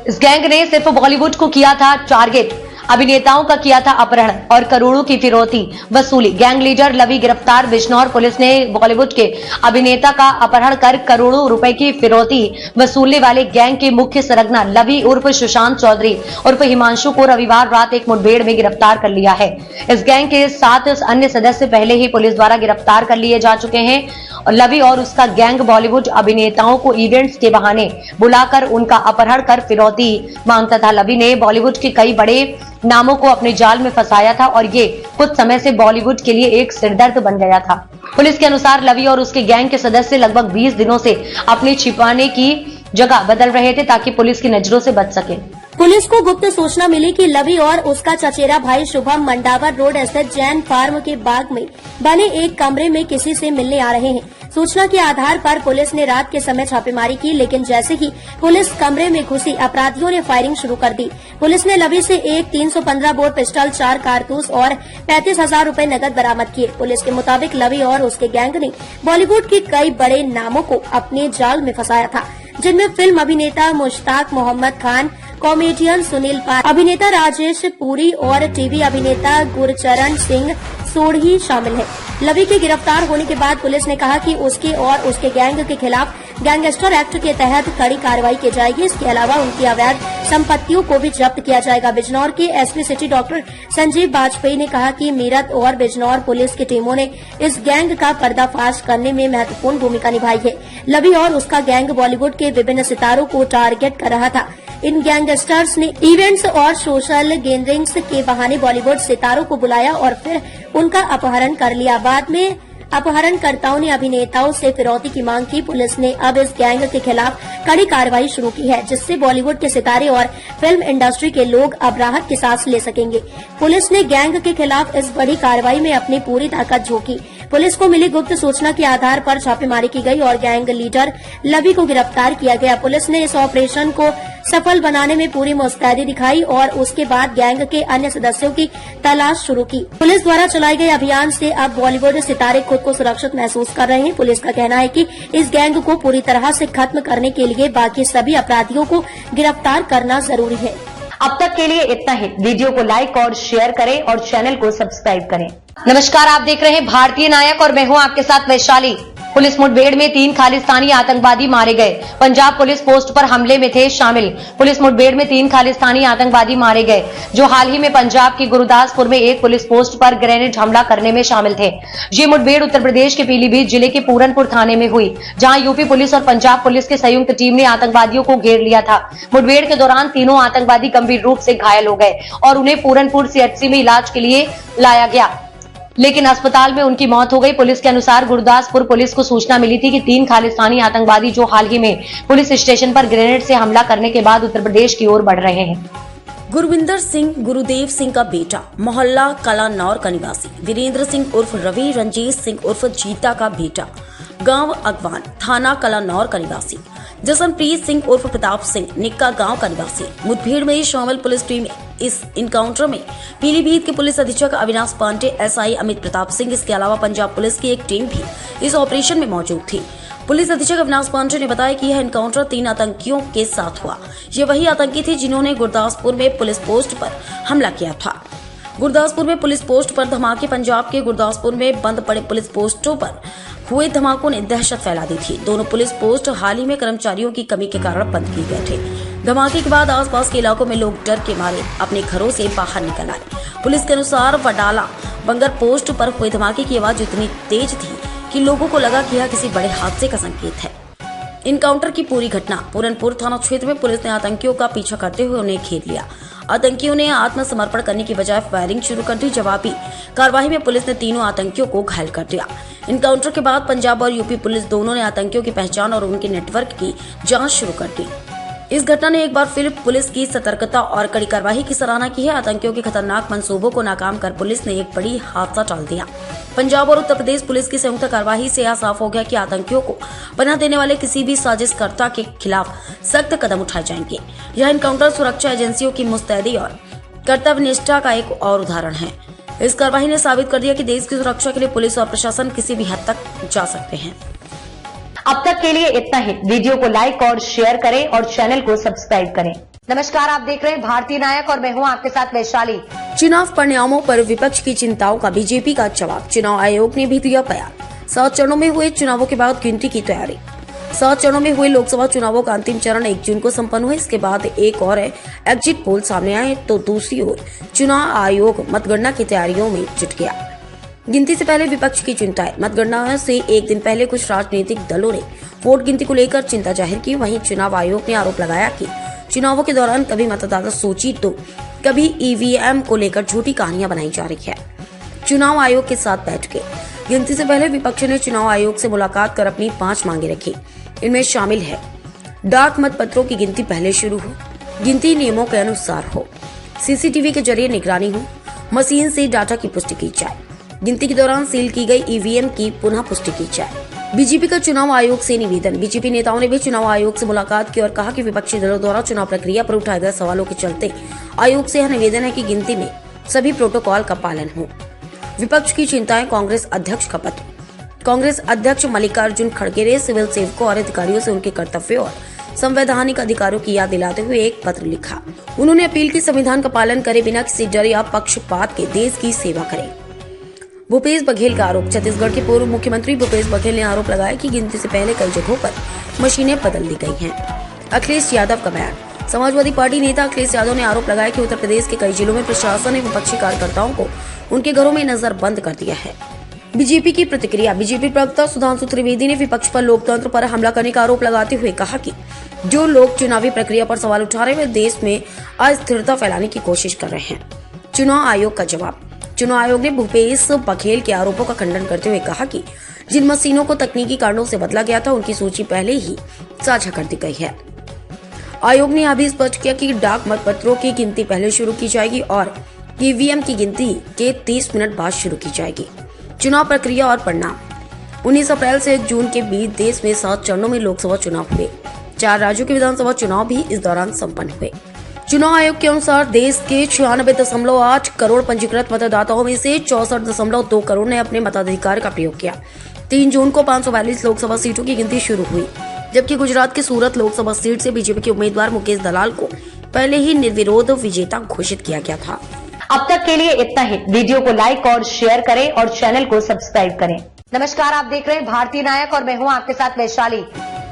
इस गैंग ने सिर्फ बॉलीवुड को किया था टारगेट, अभिनेताओं का किया था अपहरण और करोड़ों की फिरौती वसूली। गैंग लीडर लवी गिरफ्तार। बिजनौर पुलिस ने बॉलीवुड के अभिनेता का अपहरण कर करोड़ों रुपए की फिरौती वसूलने वाले गैंग के मुख्य सरगना लवी उर्फ सुशांत चौधरी उर्फ हिमांशु को रविवार रात एक मुठभेड़ में गिरफ्तार कर लिया है। इस गैंग के 7 अन्य सदस्य पहले ही पुलिस द्वारा गिरफ्तार कर लिए जा चुके हैं। लवी और उसका गैंग बॉलीवुड अभिनेताओं को इवेंट्स के बहाने बुलाकर उनका अपहरण कर फिरौती मांगता था। लवी ने बॉलीवुड के कई बड़े नामों को अपने जाल में फंसाया था और ये कुछ समय से बॉलीवुड के लिए एक सिरदर्द बन गया था। पुलिस के अनुसार लवी और उसके गैंग के सदस्य लगभग 20 दिनों से अपने छिपाने की जगह बदल रहे थे ताकि पुलिस की नजरों से बच सके। पुलिस को गुप्त सूचना मिली कि लवी और उसका चचेरा भाई शुभम मंडावर रोड स्थित जैन फार्म के बाग में बने एक कमरे में किसी से मिलने आ रहे हैं। सूचना के आधार पर पुलिस ने रात के समय छापेमारी की, लेकिन जैसे ही पुलिस कमरे में घुसी अपराधियों ने फायरिंग शुरू कर दी। पुलिस ने लवी से एक 315 बोर पिस्टल, 4 कारतूस और 35,000 रूपए नकद बरामद किए। पुलिस के मुताबिक लवी और उसके गैंग ने बॉलीवुड के कई बड़े नामों को अपने जाल में फंसाया था, जिनमें फिल्म अभिनेता मुश्ताक मोहम्मद खान, कॉमेडियन सुनील पाल, अभिनेता राजेश पुरी और टीवी अभिनेता गुरचरण सिंह सोढ़ी शामिल है। लवी के गिरफ्तार होने के बाद पुलिस ने कहा कि उसके और उसके गैंग के खिलाफ गैंगस्टर एक्ट के तहत कड़ी कार्रवाई की जाएगी। इसके अलावा उनकी अवैध संपत्तियों को भी जब्त किया जाएगा। बिजनौर के SP city doctor Sanjeev Vajpayee ने कहा कि मेरठ और बिजनौर पुलिस की टीमों ने इस गैंग का पर्दाफाश करने में महत्वपूर्ण भूमिका निभाई है। लवी और उसका गैंग बॉलीवुड के विभिन्न सितारों को टारगेट कर रहा था। इन गैंगस्टर्स ने इवेंट्स और सोशल गैदरिंग्स के बहाने बॉलीवुड सितारों को बुलाया और फिर उनका अपहरण कर लिया। बाद में अपहरणकर्ताओं ने अभिनेताओं से फिरौती की मांग की। पुलिस ने अब इस गैंग के खिलाफ कड़ी कार्रवाई शुरू की है, जिससे बॉलीवुड के सितारे और फिल्म इंडस्ट्री के लोग अब राहत की सांस ले सकेंगे। पुलिस ने गैंग के खिलाफ इस बड़ी कार्रवाई में अपनी पूरी ताकत झोंकी। पुलिस को मिली गुप्त सूचना के आधार पर छापेमारी की गई और गैंग लीडर लवी को गिरफ्तार किया गया। पुलिस ने इस ऑपरेशन को सफल बनाने में पूरी मुस्तैदी दिखाई और उसके बाद गैंग के अन्य सदस्यों की तलाश शुरू की। पुलिस द्वारा चलाए गए अभियान से अब बॉलीवुड सितारे खुद को सुरक्षित महसूस कर रहे हैं। पुलिस का कहना है कि इस गैंग को पूरी तरह से खत्म करने के लिए बाकी सभी अपराधियों को गिरफ्तार करना जरूरी है। अब तक के लिए इतना ही। वीडियो को लाइक और शेयर करें और चैनल को सब्सक्राइब करें। नमस्कार, आप देख रहे हैं भारतीय नायक और मैं हूं आपके साथ वैशाली। पुलिस मुठभेड़ में 3 खालिस्तानी आतंकवादी मारे गए। पंजाब पुलिस पोस्ट पर हमले में थे शामिल। पुलिस मुठभेड़ में 3 खालिस्तानी आतंकवादी मारे गए, जो हाल ही में पंजाब के गुरदासपुर में एक पुलिस पोस्ट पर ग्रेनेड हमला करने में शामिल थे। ये मुठभेड़ उत्तर प्रदेश के पीलीभीत जिले के पूरनपुर थाने में हुई, जहां यूपी पुलिस और पंजाब पुलिस की संयुक्त टीम ने आतंकवादियों को घेर लिया था। मुठभेड़ के दौरान तीनों आतंकवादी गंभीर रूप से घायल हो गए और उन्हें पूरनपुर सीएचसी में इलाज के लिए लाया गया, लेकिन अस्पताल में उनकी मौत हो गई। पुलिस के अनुसार गुरदासपुर पुलिस को सूचना मिली थी कि 3 खालिस्तानी आतंकवादी जो हाल ही में पुलिस स्टेशन पर ग्रेनेड से हमला करने के बाद उत्तर प्रदेश की ओर बढ़ रहे हैं। गुरविंदर सिंह गुरुदेव सिंह का बेटा, मोहल्ला कलानौर का निवासी वीरेंद्र सिंह उर्फ रवि, रंजीत सिंह उर्फ जीता का बेटा, गांव अगवान, थाना कलानौर का निवासी, जसनप्रीत सिंह उर्फ प्रताप सिंह, निक्का गांव का निवासी। मुठभेड़ में शामिल पुलिस टीम इस इनकाउंटर में पीलीभीत के पुलिस अधीक्षक अविनाश पांडे, एसआई अमित प्रताप सिंह, इसके अलावा पंजाब पुलिस की एक टीम भी इस ऑपरेशन में मौजूद थी। पुलिस अधीक्षक अविनाश पांडे ने बताया कि यह इनकाउंटर 3 आतंकियों के साथ हुआ। ये वही आतंकी थे जिन्होंने गुरदासपुर में पुलिस पोस्ट पर हमला किया था। गुरदासपुर में पुलिस पोस्ट पर धमाके। पंजाब के गुरदासपुर में बंद पड़े पुलिस पोस्टों पर हुए धमाकों ने दहशत फैला दी थी। दोनों पुलिस पोस्ट हाल ही में कर्मचारियों की कमी के कारण बंद किए गए थे। धमाके के बाद आसपास के इलाकों में लोग डर के मारे अपने घरों से बाहर निकल आए। पुलिस के अनुसार वडाला बंगर पोस्ट पर हुए धमाके की आवाज इतनी तेज थी कि लोगों को लगा कि यह किसी बड़े हादसे का संकेत है। इनकाउंटर की पूरी घटना पूरनपुर थाना क्षेत्र में पुलिस ने आतंकियों का पीछा करते हुए उन्हें घेर लिया। आतंकियों ने आत्मसमर्पण करने की बजाय फायरिंग शुरू कर दी। जवाबी कार्रवाई में पुलिस ने तीनों आतंकियों को घायल कर दिया। इनकाउंटर के बाद पंजाब और यूपी पुलिस दोनों ने आतंकियों की पहचान और उनके नेटवर्क की जांच शुरू कर दी। इस घटना ने एक बार फिर पुलिस की सतर्कता और कड़ी कार्रवाई की सराहना की है। आतंकियों के खतरनाक मंसूबों को नाकाम कर पुलिस ने एक बड़ी हादसा टाल दिया। पंजाब और उत्तर प्रदेश पुलिस की संयुक्त कार्रवाई से यह साफ हो गया कि आतंकियों को पनाह देने वाले किसी भी साजिशकर्ता के खिलाफ सख्त कदम उठाए जाएंगे। यह एनकाउंटर सुरक्षा एजेंसियों की मुस्तैदी और कर्तव्यनिष्ठा का एक और उदाहरण है। इस कार्रवाई ने साबित कर दिया कि देश की सुरक्षा के लिए पुलिस और प्रशासन किसी भी हद तक जा सकते हैं। अब तक के लिए इतना ही। वीडियो को लाइक और शेयर करें और चैनल को सब्सक्राइब करें। नमस्कार, आप देख रहे हैं भारतीय नायक और मैं हूं आपके साथ वैशाली। चुनाव परिणामों पर विपक्ष की चिंताओं का बीजेपी का जवाब। चुनाव आयोग ने भी दिया बयान। 7 चरणों में हुए चुनावों के बाद गिनती की तैयारी। 7 चरणों में हुए लोकसभा चुनावों का अंतिम चरण 1 जून को संपन्न हुआ। इसके बाद एक और एग्जिट पोल सामने आए तो दूसरी ओर चुनाव आयोग मतगणना की तैयारियों में जुट गया। गिनती से पहले विपक्ष की चिंताएं। मतगणना से एक दिन पहले कुछ राजनीतिक दलों ने वोट गिनती को लेकर चिंता जाहिर की। वहीं चुनाव आयोग ने आरोप लगाया कि चुनावों के दौरान कभी मतदाता सूची तो कभी ईवीएम को लेकर झूठी कहानियां बनाई जा रही है। चुनाव आयोग के साथ बैठकें। गिनती से पहले विपक्ष ने चुनाव आयोग से मुलाकात कर अपनी 5 मांगे रखी। इनमें शामिल है डाक मतपत्रों की गिनती पहले शुरू हो, गिनती नियमों के अनुसार हो, सीसीटीवी के जरिए निगरानी हो, मशीन से डाटा की पुष्टि की जाए, गिनती के दौरान सील की गई ईवीएम की पुनः पुष्टि की जाए। बीजेपी का चुनाव आयोग से निवेदन। बीजेपी नेताओं ने भी चुनाव आयोग से मुलाकात की और कहा कि विपक्षी दलों द्वारा चुनाव प्रक्रिया पर उठाए गए सवालों के चलते आयोग से यह निवेदन है कि गिनती में सभी प्रोटोकॉल का पालन हो। विपक्ष की चिंताएं। कांग्रेस अध्यक्ष का पत्र। कांग्रेस अध्यक्ष मल्लिकार्जुन खड़गे ने सिविल सेवकों और अधिकारियों से उनके कर्तव्यों और संवैधानिक अधिकारों की याद दिलाते हुए एक पत्र लिखा। उन्होंने अपील की संविधान का पालन करे बिना किसी डर या पक्षपात के देश की सेवा करें। भूपेश बघेल का आरोप। छत्तीसगढ़ के पूर्व मुख्यमंत्री भूपेश बघेल ने आरोप लगाया कि गिनती से पहले कई जगहों पर मशीनें बदल दी गई हैं। अखिलेश यादव का बयान। समाजवादी पार्टी नेता अखिलेश यादव ने आरोप लगाया कि उत्तर प्रदेश के कई जिलों में प्रशासन ने विपक्षी कार्यकर्ताओं को उनके घरों में नजरबंद कर दिया है। बीजेपी की प्रतिक्रिया। बीजेपी प्रवक्ता सुधांशु त्रिवेदी ने विपक्ष पर लोकतंत्र पर हमला करने का आरोप लगाते हुए कहा कि जो लोग चुनावी प्रक्रिया पर सवाल उठा रहे हैं वे देश में अस्थिरता फैलाने की कोशिश कर रहे हैं। चुनाव आयोग का जवाब। चुनाव आयोग ने भूपेश बघेल के आरोपों का खंडन करते हुए कहा कि जिन मशीनों को तकनीकी कारणों से बदला गया था उनकी सूची पहले ही साझा कर दी गई है। आयोग ने यह भी स्पष्ट किया कि डाक मतपत्रों की गिनती पहले शुरू की जाएगी और ईवीएम की गिनती के 30 मिनट बाद शुरू की जाएगी। चुनाव प्रक्रिया और परिणाम। 19 अप्रैल से 1 जून के बीच देश में 7 चरणों में लोकसभा चुनाव हुए। 4 राज्यों के विधानसभा चुनाव भी इस दौरान संपन्न हुए। चुनाव आयोग के अनुसार देश के 96.8 करोड़ पंजीकृत मतदाताओं में से 64.2 करोड़ ने अपने मताधिकार का प्रयोग किया। 3 जून को 542 लोकसभा सीटों की गिनती शुरू हुई, जबकि गुजरात की सूरत लोकसभा सीट से बीजेपी के उम्मीदवार मुकेश दलाल को पहले ही निर्विरोध विजेता घोषित किया गया था। अब तक के लिए इतना ही। वीडियो को लाइक और शेयर करें और चैनल को सब्सक्राइब करें। नमस्कार, आप देख रहे हैं भारतीय नायक और मैं हूं आपके साथ वैशाली।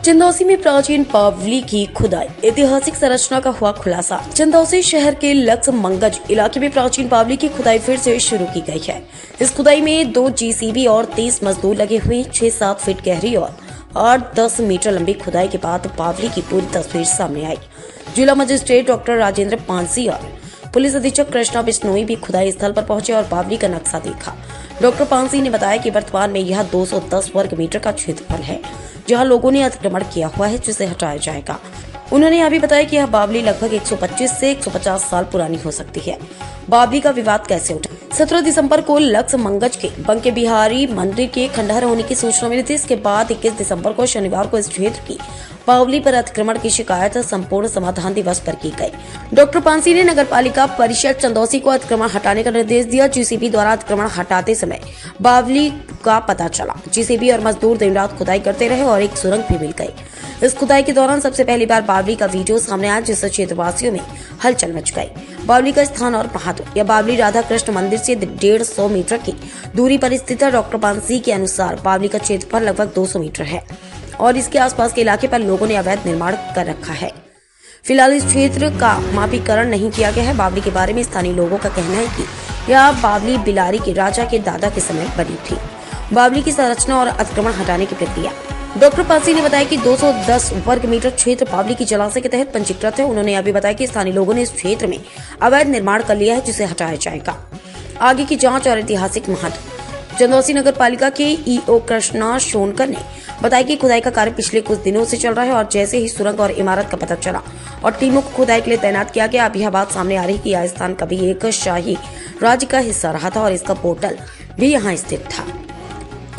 चंदौसी में प्राचीन पावली की खुदाई। ऐतिहासिक संरचना का हुआ खुलासा। चंदौसी शहर के लक्ष्मंगज इलाके में प्राचीन पावली की खुदाई फिर से शुरू की गई है। इस खुदाई में 2 जेसीबी और 30 मजदूर लगे हुए। 6-7 फीट गहरी और 8-10 मीटर लंबी खुदाई के बाद पावली की पूरी तस्वीर सामने आई। जिला मजिस्ट्रेट डॉक्टर राजेंद्र पांसी और पुलिस अधीक्षक कृष्णा बिश्नोई भी खुदाई स्थल पर पहुंचे और पावली का नक्शा देखा। डॉक्टर पांसी ने बताया कि वर्तमान में यह 210 वर्ग मीटर का क्षेत्रफल है, जहां लोगों ने अतिक्रमण किया हुआ है, जिसे हटाया जाएगा। उन्होंने यह भी बताया कि यह बावली लगभग 125 से 150 साल पुरानी हो सकती है। बावली का विवाद कैसे उठा? 17 दिसंबर को लक्ष्मंगज के बंके बिहारी मंदिर के खंडहर होने की सूचना मिली थी। इसके बाद 21 दिसंबर को शनिवार को इस क्षेत्र की बावली पर अतिक्रमण की शिकायत संपूर्ण समाधान दिवस पर की गई। डॉक्टर पांसी ने नगर पालिका परिषद चंदौसी को अतिक्रमण हटाने का निर्देश दिया। जेसीबी द्वारा अतिक्रमण हटाते समय बावली का पता चला। जेसीबी और मजदूर दिन रात खुदाई करते रहे और एक सुरंग भी मिल गई। इस खुदाई के दौरान सबसे पहली बार बावली का वीडियो सामने आया, जिससे क्षेत्रवासियों में हलचल मच गई। बावली का स्थान और महत्व। यह बावली राधा कृष्ण मंदिर से 150 मीटर की दूरी पर स्थित है। डॉक्टर पांसी के अनुसार बावली का क्षेत्रफल लगभग 200 मीटर है और इसके आसपास के इलाके पर लोगों ने अवैध निर्माण कर रखा है। फिलहाल इस क्षेत्र का मापीकरण नहीं किया गया है। बावली के बारे में स्थानीय लोगों का कहना है कि यह बावली बिलारी के राजा के दादा के समय बनी थी। बावली की संरचना और अतिक्रमण हटाने की प्रक्रिया। डॉक्टर पासी ने बताया कि 210 वर्ग मीटर क्षेत्र पावली की जलाशय के तहत पंजीकृत है। उन्होंने अभी बताया कि स्थानीय लोगों ने इस क्षेत्र में अवैध निर्माण कर लिया है, जिसे हटाया जाएगा। आगे की जांच और ऐतिहासिक महत्व। चंदौसी नगर पालिका के ईओ कृष्णा सोनकर ने बताया कि खुदाई का कार्य पिछले कुछ दिनों से चल रहा है और जैसे ही सुरंग और इमारत का पता चला और टीमों को खुदाई के लिए तैनात किया गया, अब यह बात सामने आ रही कि यह स्थान कभी एक शाही राज्य का हिस्सा रहा था और इसका पोर्टल भी यहाँ स्थित था।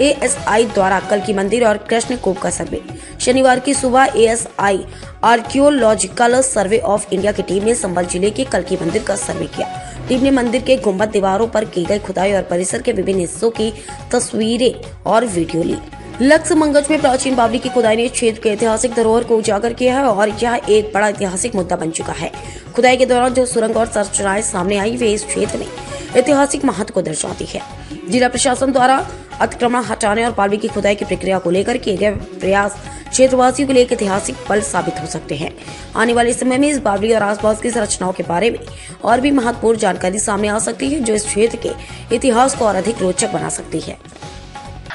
एएसआई द्वारा कल्की मंदिर और कृष्ण कूप का सर्वे। शनिवार की सुबह ASI archaeological survey of India की टीम ने संबल जिले के कल्की मंदिर का सर्वे किया। टीम ने मंदिर के गुंबद, दीवारों पर की गई खुदाई और परिसर के विभिन्न हिस्सों की तस्वीरें और वीडियो ली। लक्ष्य मंगज में प्राचीन बावली की खुदाई ने क्षेत्र के ऐतिहासिक धरोहर को उजागर किया है और यह एक बड़ा ऐतिहासिक मुद्दा बन चुका है। खुदाई के दौरान जो सुरंग और संरचनाएं सामने आई, वे इस क्षेत्र में ऐतिहासिक महत्व को दर्शाती है। जिला प्रशासन द्वारा अतिक्रमण हटाने और बावली की खुदाई की प्रक्रिया को लेकर किए गए प्रयास क्षेत्रवासियों के लिए एक ऐतिहासिक पल साबित हो सकते हैं। आने वाले समय में इस बावली और आसपास की संरचनाओं के बारे में और भी महत्वपूर्ण जानकारी सामने आ सकती है, जो इस क्षेत्र के इतिहास को और अधिक रोचक बना सकती है।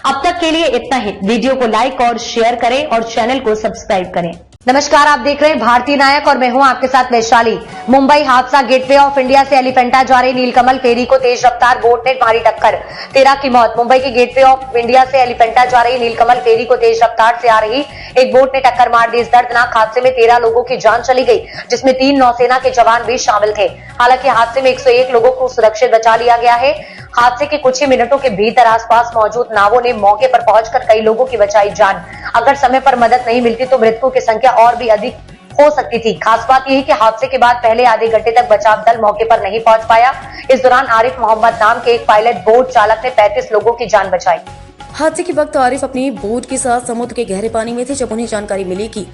अब तक के लिए इतना ही। वीडियो को लाइक और शेयर करें और चैनल को सब्सक्राइब करें। नमस्कार, आप देख रहे हैं भारतीय नायक और मैं हूं आपके साथ वैशाली। मुंबई हादसा। गेटवे ऑफ इंडिया से एलिफेंटा जा रही नीलकमल फेरी को तेज रफ्तार बोट ने मारी टक्कर, 13 की मौत। मुंबई के गेटवे ऑफ इंडिया से एलिफेंटा जा रही नीलकमल फेरी को तेज रफ्तार से आ रही एक बोट ने टक्कर मार दी। इस दर्दनाक हादसे में 13 लोगों की जान चली गई, जिसमें 3 नौसेना के जवान भी शामिल थे। हालांकि हादसे में 101 लोगों को सुरक्षित बचा लिया गया है। हादसे के कुछ ही मिनटों के भीतर आसपास मौजूद नावों ने मौके पर पहुंचकर कई लोगों की बचाई जान। अगर समय पर मदद नहीं मिलती तो मृतकों की संख्या और भी अधिक हो सकती थी। खास बात यह है कि हादसे के बाद पहले आधे घंटे तक बचाव दल मौके पर नहीं पहुंच पाया। इस दौरान आरिफ मोहम्मद नाम के एक पायलट बोट चालक ने 35 लोगों की जान बचाई। हादसे के वक्त आरिफ अपनी बोट के साथ समुद्र के गहरे पानी में थे जब उन्हें जानकारी मिली कि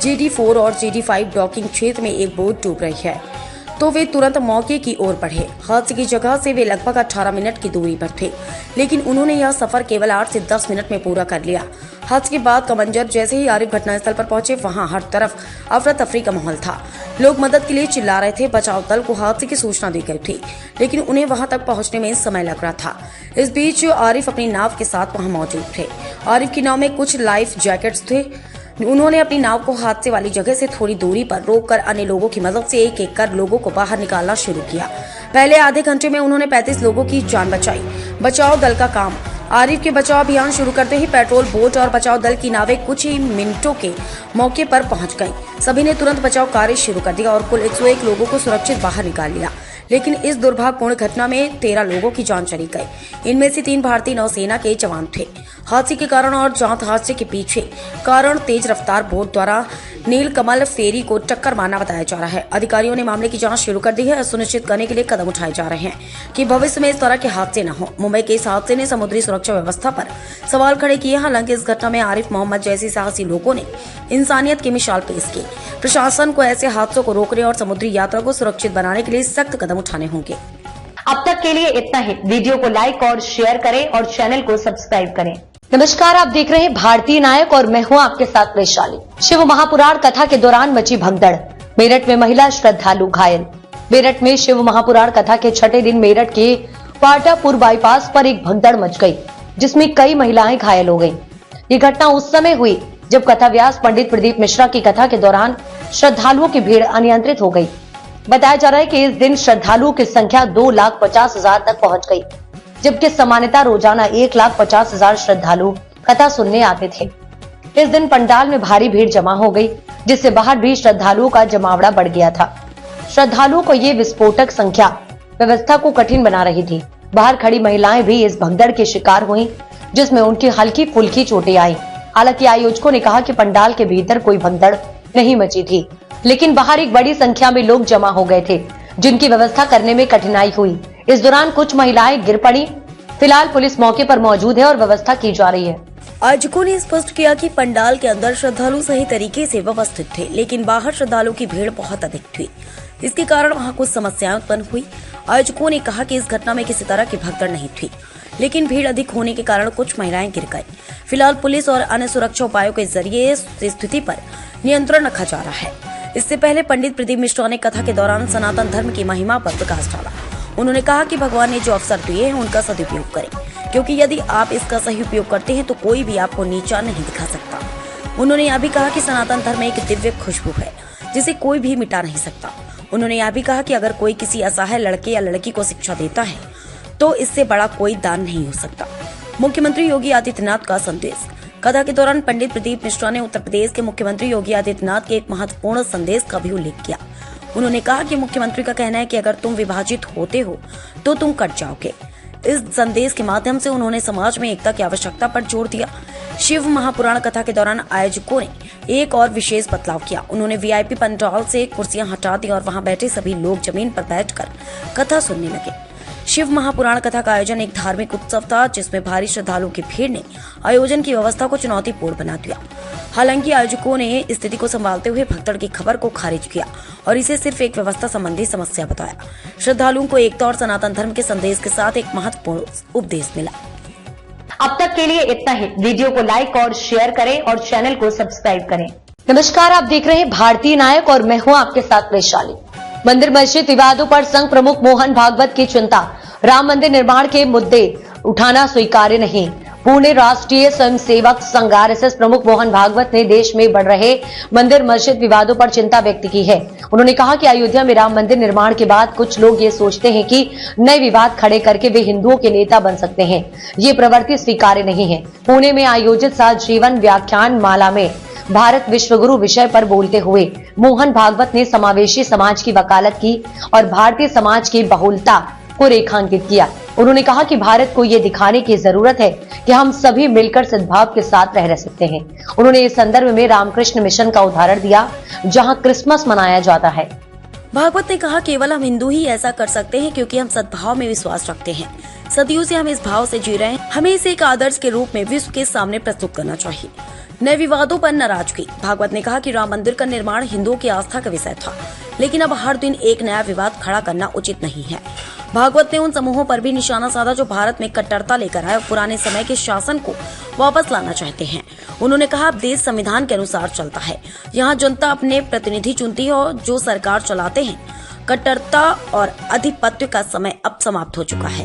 GD4 और GD5 डॉकिंग क्षेत्र में एक बोट डूब रही है, तो वे तुरंत मौके की ओर बढ़े। हादसे की जगह से वे लगभग 18 मिनट की दूरी पर थे, लेकिन उन्होंने यह सफर केवल 8 से 10 मिनट में पूरा कर लिया। हादसे के बाद का मंजर, जैसे ही आरिफ घटनास्थल पर पहुंचे, वहां हर तरफ अफरा तफरी का माहौल था। लोग मदद के लिए चिल्ला रहे थे। बचाव दल को हादसे की सूचना दी गई थी, लेकिन उन्हें वहां तक पहुंचने में समय लग रहा था। इस बीच आरिफ अपनी नाव के साथ वहां मौजूद थे। आरिफ की नाव में कुछ लाइफ जैकेट्स थे। उन्होंने अपनी नाव को हादसे वाली जगह से थोड़ी दूरी पर रोककर अन्य लोगों की मदद से एक एक कर लोगों को बाहर निकालना शुरू किया। पहले आधे घंटे में उन्होंने 35 लोगों की जान बचाई। बचाव दल का काम। आरिफ के बचाव अभियान शुरू करते ही पेट्रोल बोट और बचाव दल की नावें कुछ ही मिनटों के मौके पर पहुंच गईं। सभी ने तुरंत बचाव कार्य शुरू कर दिया और कुल 101 लोगों को सुरक्षित बाहर निकाल लिया। लेकिन इस दुर्भाग्यपूर्ण घटना में 13 लोगों की जान चली गई। इनमें से 3 भारतीय नौसेना के जवान थे। हादसे के कारण और जांच हादसे के पीछे कारण तेज रफ्तार बोट द्वारा नीलकमल फेरी को टक्कर मारना बताया जा रहा है। अधिकारियों ने मामले की जांच शुरू कर दी है और सुनिश्चित करने के लिए कदम उठाए जा रहे हैं कि भविष्य में इस तरह के हादसे न हो। मुंबई के इस हादसे ने समुद्री सुरक्षा व्यवस्था पर सवाल खड़े किए। हालांकि इस घटना में आरिफ मोहम्मद जैसी साहसी लोगों ने इंसानियत की मिसाल पेश की। प्रशासन को ऐसे हादसों को रोकने और समुद्री यात्रा को सुरक्षित बनाने के लिए सख्त कदम उठाने होंगे। अब तक के लिए इतना ही। वीडियो को लाइक और शेयर करें और चैनल को सब्सक्राइब करें। नमस्कार, आप देख रहे हैं भारतीय नायक और मैं हूं आपके साथ वैशाली। शिव महापुराण कथा के दौरान मची भगदड़। मेरठ में महिला श्रद्धालु घायल। मेरठ में शिव महापुराण कथा के छठे दिन मेरठ के पाटापुर बाईपास पर एक भगदड़ मच गई, जिसमें कई महिलाएं घायल हो गईं। ये घटना उस समय हुई जब कथा व्यास पंडित प्रदीप मिश्रा की कथा के दौरान श्रद्धालुओं की भीड़ अनियंत्रित हो गई। बताया जा रहा है कि इस दिन श्रद्धालुओं की संख्या 2,50,000 तक पहुंच गई, जबकि सामान्यतः रोजाना 1,50,000 श्रद्धालु कथा सुनने आते थे। इस दिन पंडाल में भारी भीड़ जमा हो गई, जिससे बाहर भी श्रद्धालुओं का जमावड़ा बढ़ गया था। श्रद्धालुओं को ये विस्फोटक संख्या व्यवस्था को कठिन बना रही थी। बाहर खड़ी महिलाएं भी इस भगदड़ की शिकार हुई, जिसमें उनकी हल्की फुल्की चोटें आई। हालांकि आयोजकों ने कहा कि पंडाल के भीतर कोई भगदड़ नहीं मची थी, लेकिन बाहर एक बड़ी संख्या में लोग जमा हो गए थे, जिनकी व्यवस्था करने में कठिनाई हुई। इस दौरान कुछ महिलाएं गिर पड़ी। फिलहाल पुलिस मौके पर मौजूद है और व्यवस्था की जा रही है। आयोजकों ने स्पष्ट किया कि पंडाल के अंदर श्रद्धालु सही तरीके से व्यवस्थित थे, लेकिन बाहर श्रद्धालुओं की भीड़ बहुत अधिक थी। इसके कारण वहां कुछ समस्याएं उत्पन्न हुई। आयोजकों ने कहा कि इस घटना में किसी तरह की भगदड़ नहीं थी, लेकिन भीड़ अधिक होने के कारण कुछ महिलाएं गिर गईं। फिलहाल पुलिस और अन्य सुरक्षा उपायों के जरिए स्थिति पर नियंत्रण रखा जा रहा है। इससे पहले पंडित प्रदीप मिश्रा ने कथा के दौरान सनातन धर्म की महिमा पर प्रकाश डाला। उन्होंने कहा कि भगवान ने जो अवसर दिए हैं उनका सदुपयोग करें, क्योंकि यदि आप इसका सही उपयोग करते हैं तो कोई भी आपको नीचा नहीं दिखा सकता। उन्होंने यह भी कहा कि सनातन धर्म एक दिव्य खुशबू है जिसे कोई भी मिटा नहीं सकता। उन्होंने यह भी कहा कि अगर कोई किसी असहाय लड़के या लड़की को शिक्षा देता है तो इससे बड़ा कोई दान नहीं हो सकता। मुख्यमंत्री योगी आदित्यनाथ का संदेश। कथा के दौरान पंडित प्रदीप मिश्रा ने उत्तर प्रदेश के मुख्यमंत्री योगी आदित्यनाथ के एक महत्वपूर्ण संदेश का भी उल्लेख किया। उन्होंने कहा कि मुख्यमंत्री का कहना है कि अगर तुम विभाजित होते हो तो तुम कट जाओगे। इस संदेश के माध्यम से उन्होंने समाज में एकता की आवश्यकता पर जोर दिया। शिव महापुराण कथा के दौरान आयोजकों ने एक और विशेष बदलाव किया। उन्होंने वीआईपी पंडाल से कुर्सियां हटा दी और वहां बैठे सभी लोग जमीन पर बैठकर कथा सुनने लगे। शिव महापुराण कथा का आयोजन एक धार्मिक उत्सव था जिसमें भारी श्रद्धालुओं की भीड़ ने आयोजन की व्यवस्था को चुनौतीपूर्ण बना दिया। हालांकि आयोजकों ने स्थिति को संभालते हुए भगदड़ की खबर को खारिज किया और इसे सिर्फ एक व्यवस्था संबंधी समस्या बताया। श्रद्धालुओं को एकता और सनातन धर्म के संदेश के साथ एक महत्वपूर्ण उपदेश मिला। अब तक के लिए इतना ही। वीडियो को लाइक और शेयर करें और चैनल को सब्सक्राइब करें। नमस्कार, आप देख रहे हैं भारतीय नायक और मैं हूं आपके साथ वैशाली। मंदिर मस्जिद विवादों पर संघ प्रमुख मोहन भागवत की चिंता। राम मंदिर निर्माण के मुद्दे उठाना स्वीकार्य नहीं। पुणे राष्ट्रीय स्वयंसेवक संघ आरएसएस प्रमुख मोहन भागवत ने देश में बढ़ रहे मंदिर मस्जिद विवादों पर चिंता व्यक्त की है। उन्होंने कहा कि अयोध्या में राम मंदिर निर्माण के बाद कुछ लोग ये सोचते हैं कि नए विवाद खड़े करके वे हिंदुओं के नेता बन सकते हैं। ये प्रवृत्ति स्वीकार्य नहीं है। पुणे में आयोजित सहजीवन व्याख्यान माला में भारत विश्वगुरु विषय पर बोलते हुए मोहन भागवत ने समावेशी समाज की वकालत की और भारतीय समाज की बहुलता को रेखांकित किया। उन्होंने कहा कि भारत को ये दिखाने की जरूरत है कि हम सभी मिलकर सद्भाव के साथ रह सकते हैं। उन्होंने इस संदर्भ में रामकृष्ण मिशन का उदाहरण दिया जहां क्रिसमस मनाया जाता है। भागवत ने कहा, केवल हम हिंदू ही ऐसा कर सकते हैं क्योंकि हम सद्भाव में विश्वास रखते हैं। सदियों से हम इस भाव से जी रहे हैं। हमें इसे एक आदर्श के रूप में विश्व के सामने प्रस्तुत करना चाहिए। नए विवादों पर नाराजगी। भागवत ने कहा कि राम मंदिर का निर्माण हिंदुओं की आस्था का विषय था, लेकिन अब हर दिन एक नया विवाद खड़ा करना उचित नहीं है। भागवत ने उन समूहों पर भी निशाना साधा जो भारत में कट्टरता लेकर आए और पुराने समय के शासन को वापस लाना चाहते हैं। उन्होंने कहा, अब देश संविधान के अनुसार चलता है। यहाँ जनता अपने प्रतिनिधि चुनती है और जो सरकार चलाते हैं। कट्टरता और अधिपत्य का समय अब समाप्त हो चुका है।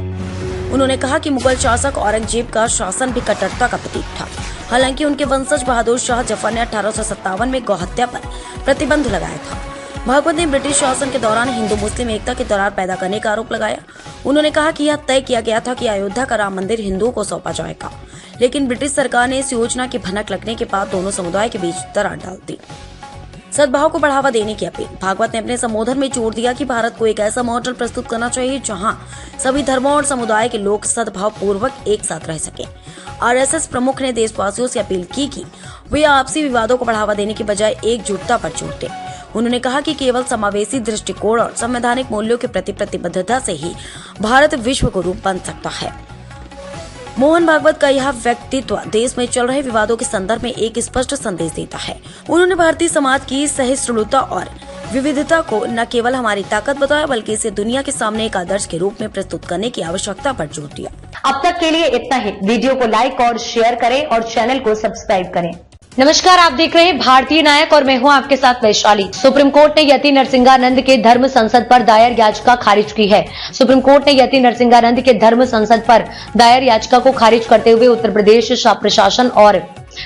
उन्होंने कहा कि मुगल शासक औरंगजेब का शासन भी कट्टरता का प्रतीक था। हालांकि उनके वंशज बहादुर शाह जफर ने 1857 में गौहत्या पर प्रतिबंध लगाया था। भागवत ने ब्रिटिश शासन के दौरान हिंदू मुस्लिम एकता की दरार पैदा करने का आरोप लगाया। उन्होंने कहा कि यह तय किया गया था कि अयोध्या का राम मंदिर हिंदुओं को सौंपा जाएगा, लेकिन ब्रिटिश सरकार ने इस योजना की भनक लगने के बाद दोनों समुदाय के बीच दरार डाल दी। सद्भाव को बढ़ावा देने की अपील। भागवत ने अपने संबोधन में जोर दिया कि भारत को एक ऐसा मॉडल प्रस्तुत करना चाहिए जहां सभी धर्मों और समुदाय के लोग सद्भाव पूर्वक एक साथ रह सकें। आरएसएस प्रमुख ने देशवासियों से अपील की कि वे आपसी विवादों को बढ़ावा देने की बजाय एकजुटता पर जोर दें। उन्होंने कहा कि केवल समावेशी दृष्टिकोण और संवैधानिक मूल्यों के प्रति प्रतिबद्धता से ही भारत विश्व गुरु बन सकता है। मोहन भागवत का यह व्यक्तित्व देश में चल रहे विवादों के संदर्भ में एक स्पष्ट संदेश देता है। उन्होंने भारतीय समाज की सहिष्णुता और विविधता को न केवल हमारी ताकत बताया, बल्कि इसे दुनिया के सामने एक आदर्श के रूप में प्रस्तुत करने की आवश्यकता पर जोर दिया। अब तक के लिए इतना ही। वीडियो को लाइक और शेयर करें और चैनल को सब्सक्राइब करें। नमस्कार, आप देख रहे हैं भारतीय नायक और मैं हूं आपके साथ वैशाली। सुप्रीम कोर्ट ने यति नरसिंहानंद के धर्म संसद पर दायर याचिका खारिज की है। सुप्रीम कोर्ट ने यति नरसिंहानंद के धर्म संसद पर दायर याचिका को खारिज करते हुए उत्तर प्रदेश प्रशासन और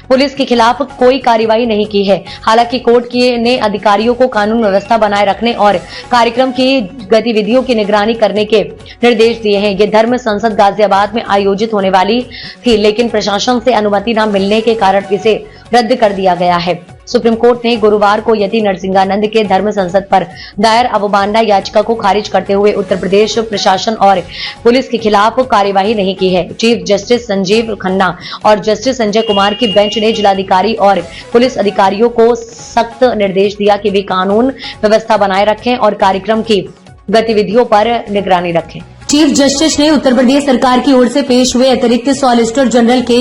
पुलिस के खिलाफ कोई कार्रवाई नहीं की है। हालांकि कोर्ट ने अधिकारियों को कानून व्यवस्था बनाए रखने और कार्यक्रम की गतिविधियों की निगरानी करने के निर्देश दिए हैं। ये धर्म संसद गाजियाबाद में आयोजित होने वाली थी, लेकिन प्रशासन से अनुमति न मिलने के कारण इसे रद्द कर दिया गया है। सुप्रीम कोर्ट ने गुरुवार को यति नरसिंहानंद के धर्म संसद पर दायर अवमानना याचिका को खारिज करते हुए उत्तर प्रदेश प्रशासन और पुलिस के खिलाफ कार्यवाही नहीं की है। चीफ जस्टिस संजीव खन्ना और जस्टिस संजय कुमार की बेंच ने जिलाधिकारी और पुलिस अधिकारियों को सख्त निर्देश दिया कि वे कानून व्यवस्था बनाए रखें और कार्यक्रम की गतिविधियों पर निगरानी रखें। चीफ जस्टिस ने उत्तर प्रदेश सरकार की ओर से पेश हुए अतिरिक्त सॉलिसिटर जनरल के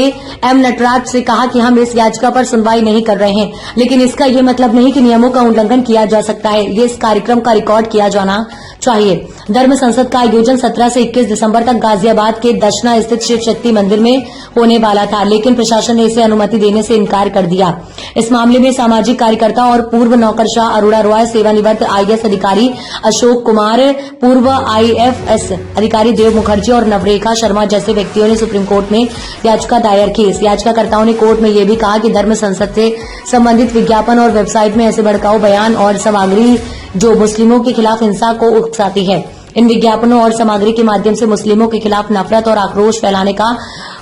एम नटराज से कहा कि हम इस याचिका पर सुनवाई नहीं कर रहे हैं, लेकिन इसका ये मतलब नहीं कि नियमों का उल्लंघन किया जा सकता है। ये इस कार्यक्रम का रिकॉर्ड किया जाना चाहिए। धर्म संसद का आयोजन 17 से 21 दिसंबर तक गाजियाबाद के दशना स्थित शिव शक्ति मंदिर में होने वाला था, लेकिन प्रशासन ने इसे अनुमति देने से इनकार कर दिया। इस मामले में सामाजिक कार्यकर्ता और पूर्व नौकरशाह अरोड़ा रॉय, सेवानिवृत्त IAS अधिकारी अशोक कुमार, पूर्व IFS अधिकारी देव मुखर्जी और नवरेखा शर्मा जैसे व्यक्तियों ने सुप्रीम कोर्ट में याचिका दायर की। इस याचिकाकर्ताओं ने कोर्ट में यह भी कहा कि धर्म संसद से संबंधित विज्ञापन और वेबसाइट में ऐसे भड़काऊ बयान और सामग्री जो मुस्लिमों के खिलाफ हिंसा को उकसाती है, इन विज्ञापनों और सामग्री के माध्यम से मुस्लिमों के खिलाफ नफरत और आक्रोश फैलाने का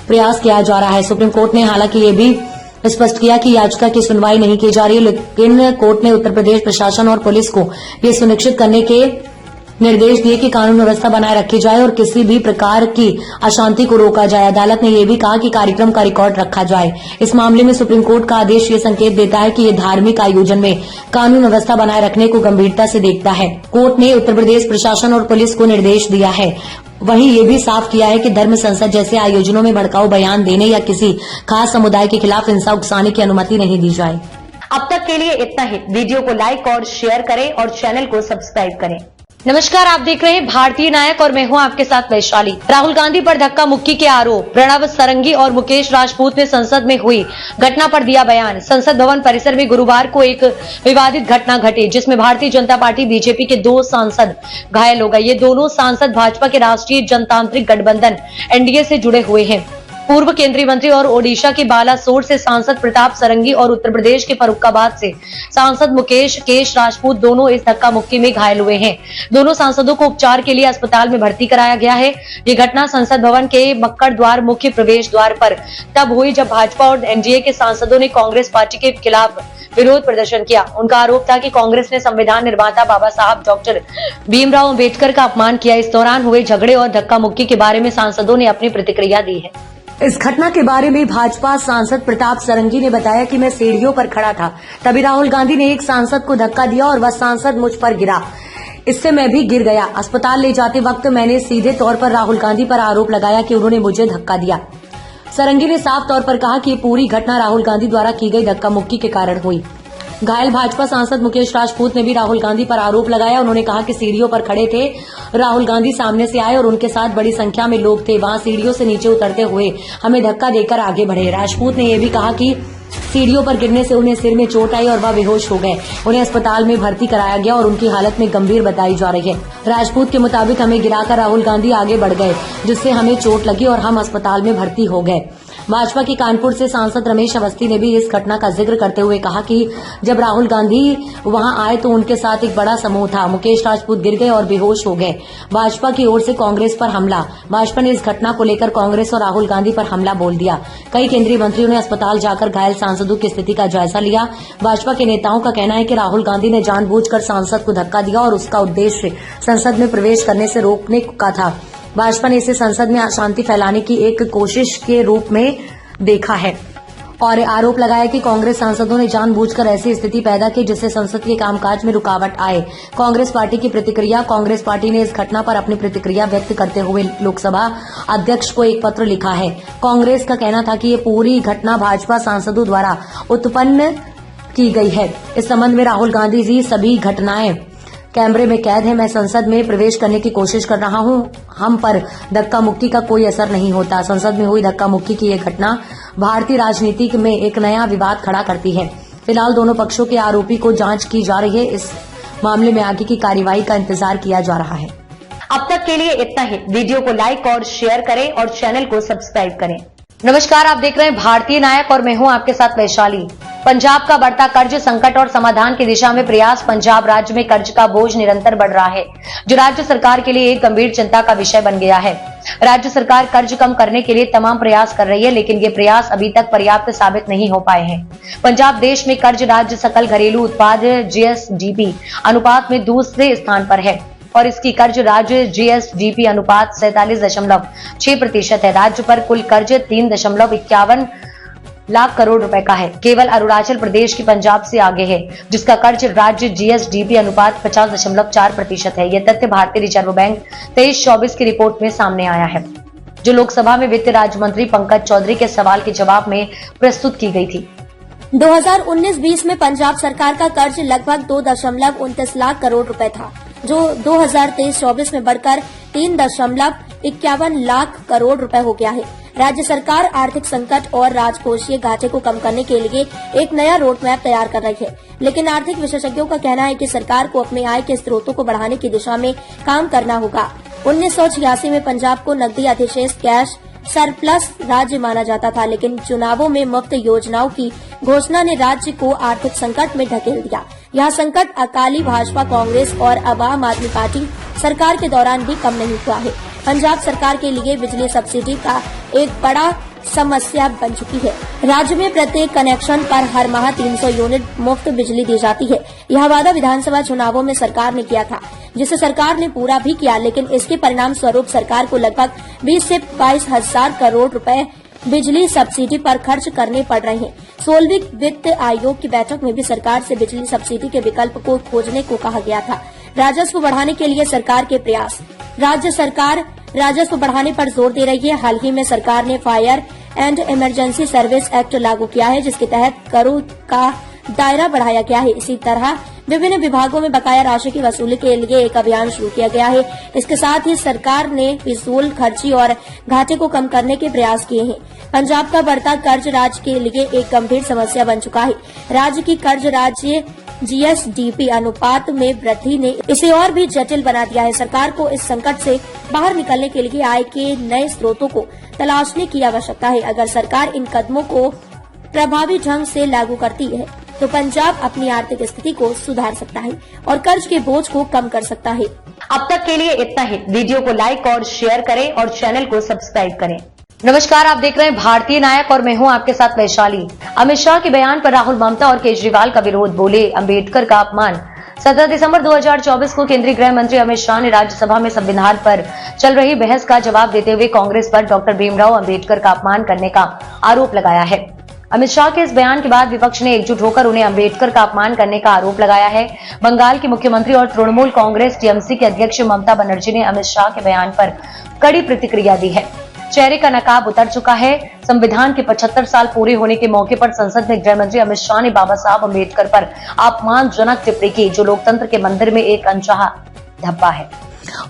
प्रयास किया जा रहा है। सुप्रीम कोर्ट ने हालांकि ये भी स्पष्ट किया कि याचिका की सुनवाई नहीं की जा रही है, लेकिन कोर्ट ने उत्तर प्रदेश प्रशासन और पुलिस को ये सुनिश्चित करने के निर्देश दिए कि कानून व्यवस्था बनाए रखी जाए और किसी भी प्रकार की अशांति को रोका जाए। अदालत ने यह भी कहा कि कार्यक्रम का रिकॉर्ड रखा जाए। इस मामले में सुप्रीम कोर्ट का आदेश ये संकेत देता है कि ये धार्मिक आयोजन में कानून व्यवस्था बनाए रखने को गंभीरता से देखता है। कोर्ट ने उत्तर प्रदेश प्रशासन और पुलिस को निर्देश दिया है। वहीं ये भी साफ किया है कि धर्म संसद जैसे आयोजनों में भड़काऊ बयान देने या किसी खास समुदाय के खिलाफ हिंसा उकसाने की अनुमति नहीं दी जाए। अब तक के लिए इतना ही। वीडियो को लाइक और शेयर करें और चैनल को सब्सक्राइब करें। नमस्कार, आप देख रहे हैं भारतीय नायक और मैं हूं आपके साथ वैशाली। राहुल गांधी पर धक्का मुक्की के आरोप, प्रणब सरंगी और मुकेश राजपूत ने संसद में हुई घटना पर दिया बयान। संसद भवन परिसर में गुरुवार को एक विवादित घटना घटी, जिसमें भारतीय जनता पार्टी बीजेपी के 2 सांसद घायल हो गए। ये दोनों सांसद भाजपा के राष्ट्रीय जनतांत्रिक गठबंधन NDA से जुड़े हुए हैं। पूर्व केंद्रीय मंत्री और ओडिशा के बालासोर से सांसद प्रताप सरंगी और उत्तर प्रदेश के फर्रुखाबाद से सांसद मुकेश राजपूत दोनों इस धक्का मुक्की में घायल हुए हैं। दोनों सांसदों को उपचार के लिए अस्पताल में भर्ती कराया गया है। ये घटना संसद भवन के मक्कड़ द्वार मुख्य प्रवेश द्वार पर तब हुई जब भाजपा और NDA के सांसदों ने कांग्रेस पार्टी के खिलाफ विरोध प्रदर्शन किया। उनका आरोप था कि कांग्रेस ने संविधान निर्माता बाबा साहब डॉक्टर भीमराव अम्बेडकर का अपमान किया। इस दौरान हुए झगड़े और धक्का मुक्की के बारे में सांसदों ने अपनी प्रतिक्रिया दी है। इस घटना के बारे में भाजपा सांसद प्रताप सरंगी ने बताया कि मैं सीढ़ियों पर खड़ा था, तभी राहुल गांधी ने एक सांसद को धक्का दिया और वह सांसद मुझ पर गिरा। इससे मैं भी गिर गया। अस्पताल ले जाते वक्त मैंने सीधे तौर पर राहुल गांधी पर आरोप लगाया कि उन्होंने मुझे धक्का दिया। सरंगी ने साफ तौर पर कहा कि ये पूरी घटना राहुल गांधी द्वारा की गई धक्का मुक्की के कारण हुई। घायल भाजपा सांसद मुकेश राजपूत ने भी राहुल गांधी पर आरोप लगाया। उन्होंने कहा कि सीढ़ियों पर खड़े थे, राहुल गांधी सामने से आए और उनके साथ बड़ी संख्या में लोग थे। वहां सीढ़ियों से नीचे उतरते हुए हमें धक्का देकर आगे बढ़े। राजपूत ने यह भी कहा कि सीढ़ियों पर गिरने से उन्हें सिर में चोट आई और वह बेहोश हो गए। उन्हें अस्पताल में भर्ती कराया गया और उनकी हालत में गंभीर बताई जा रही है। राजपूत के मुताबिक हमें गिराकर राहुल गांधी आगे बढ़ गए, जिससे हमें चोट लगी और हम अस्पताल में भर्ती हो गए। भाजपा के कानपुर से सांसद रमेश अवस्थी ने भी इस घटना का जिक्र करते हुए कहा कि जब राहुल गांधी वहां आए तो उनके साथ एक बड़ा समूह था। मुकेश राजपूत गिर गए और बेहोश हो गए। भाजपा की ओर से कांग्रेस पर हमला। भाजपा ने इस घटना को लेकर कांग्रेस और राहुल गांधी पर हमला बोल दिया। कई केंद्रीय मंत्रियों ने अस्पताल जाकर घायल सांसदों की स्थिति का जायजा लिया। भाजपा के नेताओं का कहना है कि राहुल गांधी ने जानबूझकर सांसद को धक्का दिया और उसका उद्देश्य संसद में प्रवेश करने से रोकने का था। भाजपा ने इसे संसद में अशांति फैलाने की एक कोशिश के रूप में देखा है और आरोप लगाया कि कांग्रेस सांसदों ने जानबूझकर ऐसी स्थिति पैदा की जिससे संसद के कामकाज में रुकावट आए। कांग्रेस पार्टी की प्रतिक्रिया। कांग्रेस पार्टी ने इस घटना पर अपनी प्रतिक्रिया व्यक्त करते हुए लोकसभा अध्यक्ष को एक पत्र लिखा है। कांग्रेस का कहना था कि ये पूरी घटना भाजपा सांसदों द्वारा उत्पन्न की गई है। इस संबंध में राहुल गांधी जी सभी घटनाएं कैमरे में कैद है। मैं संसद में प्रवेश करने की कोशिश कर रहा हूं। हम पर धक्का मुक्की का कोई असर नहीं होता। संसद में हुई धक्का मुक्की की यह घटना भारतीय राजनीति में एक नया विवाद खड़ा करती है। फिलहाल दोनों पक्षों के आरोपी को जांच की जा रही है। इस मामले में आगे की कार्रवाई का इंतजार किया जा रहा है। अब तक के लिए इतना ही। वीडियो को लाइक और शेयर करें और चैनल को सब्सक्राइब करें। नमस्कार, आप देख रहे हैं भारतीय नायक और मैं हूं आपके साथ वैशाली। पंजाब का बढ़ता कर्ज संकट और समाधान की दिशा में प्रयास। पंजाब राज्य में कर्ज का बोझ निरंतर बढ़ रहा है, जो राज्य सरकार के लिए एक गंभीर चिंता का विषय बन गया है। राज्य सरकार कर्ज कम करने के लिए तमाम प्रयास कर रही है, लेकिन ये प्रयास अभी तक पर्याप्त साबित नहीं हो पाए हैं। पंजाब देश में कर्ज राज्य सकल घरेलू उत्पाद GSDP अनुपात में दूसरे स्थान पर है और इसकी कर्ज राज्य GSDP अनुपात 47.6% है। राज्य पर कुल कर्ज 3.51 लाख करोड़ रुपए का है। केवल अरुणाचल प्रदेश की पंजाब से आगे है, जिसका कर्ज राज्य GSDP अनुपात 50.4% है। यह तथ्य भारतीय रिजर्व बैंक 23-24 की रिपोर्ट में सामने आया है, जो लोकसभा में वित्त राज्य मंत्री पंकज चौधरी के सवाल के जवाब में प्रस्तुत की गई थी। 2019-20 में पंजाब सरकार का कर्ज लगभग 2.29 लाख करोड़ रुपए था, जो 2023-24 में बढ़कर 3.51 लाख करोड़ रुपए हो गया है। राज्य सरकार आर्थिक संकट और राजकोषीय घाटे को कम करने के लिए एक नया रोड मैप तैयार कर रही है, लेकिन आर्थिक विशेषज्ञों का कहना है कि सरकार को अपने आय के स्रोतों को बढ़ाने की दिशा में काम करना होगा। 1986 में पंजाब को नकदी अधिशेष कैश सरप्लस राज्य माना जाता था, लेकिन चुनावों में मुफ्त योजनाओं की घोषणा ने राज्य को आर्थिक संकट में ढकेल दिया। यह संकट अकाली भाजपा, कांग्रेस और अब आम आदमी पार्टी सरकार के दौरान भी कम नहीं हुआ है। पंजाब सरकार के लिए बिजली सब्सिडी का एक बड़ा समस्या बन चुकी है। राज्य में प्रत्येक कनेक्शन पर हर माह 300 यूनिट मुफ्त बिजली दी जाती है। यह वादा विधानसभा चुनावों में सरकार ने किया था, जिसे सरकार ने पूरा भी किया, लेकिन इसके परिणाम स्वरूप सरकार को लगभग 20 से 22 हजार करोड़ रुपए बिजली सब्सिडी पर खर्च करने पड़ रहे हैं। 16वीं वित्त आयोग की बैठक में भी सरकार से बिजली सब्सिडी के विकल्प को खोजने को कहा गया था। राजस्व बढ़ाने के लिए सरकार के प्रयास। राज्य सरकार राजस्व बढ़ाने पर जोर दे रही है। हाल ही में सरकार ने fire and emergency service act लागू किया है, जिसके तहत करों का दायरा बढ़ाया गया है। इसी तरह विभिन्न विभागों में बकाया राशि की वसूली के लिए एक अभियान शुरू किया गया है। इसके साथ ही सरकार ने फिजूल खर्ची और घाटे को कम करने के प्रयास किए हैं। पंजाब का बढ़ता कर्ज राज्य के लिए एक गंभीर समस्या बन चुका है। राज्य की कर्ज राज्य जीएसडीपी अनुपात में वृद्धि ने इसे और भी जटिल बना दिया है। सरकार को इस संकट से बाहर निकलने के लिए आय के नए स्रोतों को तलाशने की आवश्यकता है। अगर सरकार इन कदमों को प्रभावी ढंग से लागू करती है तो पंजाब अपनी आर्थिक स्थिति को सुधार सकता है और कर्ज के बोझ को कम कर सकता है। अब तक के लिए इतना ही। वीडियो को लाइक और शेयर करें और चैनल को सब्सक्राइब करें। नमस्कार, आप देख रहे हैं भारतीय नायक और मैं हूं आपके साथ वैशाली। अमित शाह के बयान पर राहुल, ममता और केजरीवाल का विरोध, बोले अंबेडकर का अपमान। 17 दिसंबर 2024 को केंद्रीय गृह मंत्री अमित शाह ने राज्यसभा में संविधान पर चल रही बहस का जवाब देते हुए कांग्रेस पर डॉक्टर भीमराव अंबेडकर का अपमान करने का आरोप लगाया है। अमित शाह के इस बयान के बाद विपक्ष ने एकजुट होकर उन्हें अंबेडकर का अपमान करने का आरोप लगाया है। बंगाल की मुख्यमंत्री और तृणमूल कांग्रेस टीएमसी के अध्यक्ष ममता बनर्जी ने अमित शाह के बयान पर कड़ी प्रतिक्रिया दी है। चेहरे का नकाब उतर चुका है। संविधान के 75 साल पूरे होने के मौके पर संसद में गृह मंत्री अमित शाह ने बाबा साहब अंबेडकर पर अपमानजनक टिप्पणी की, जो लोकतंत्र के मंदिर में एक अनचाहा धब्बा है।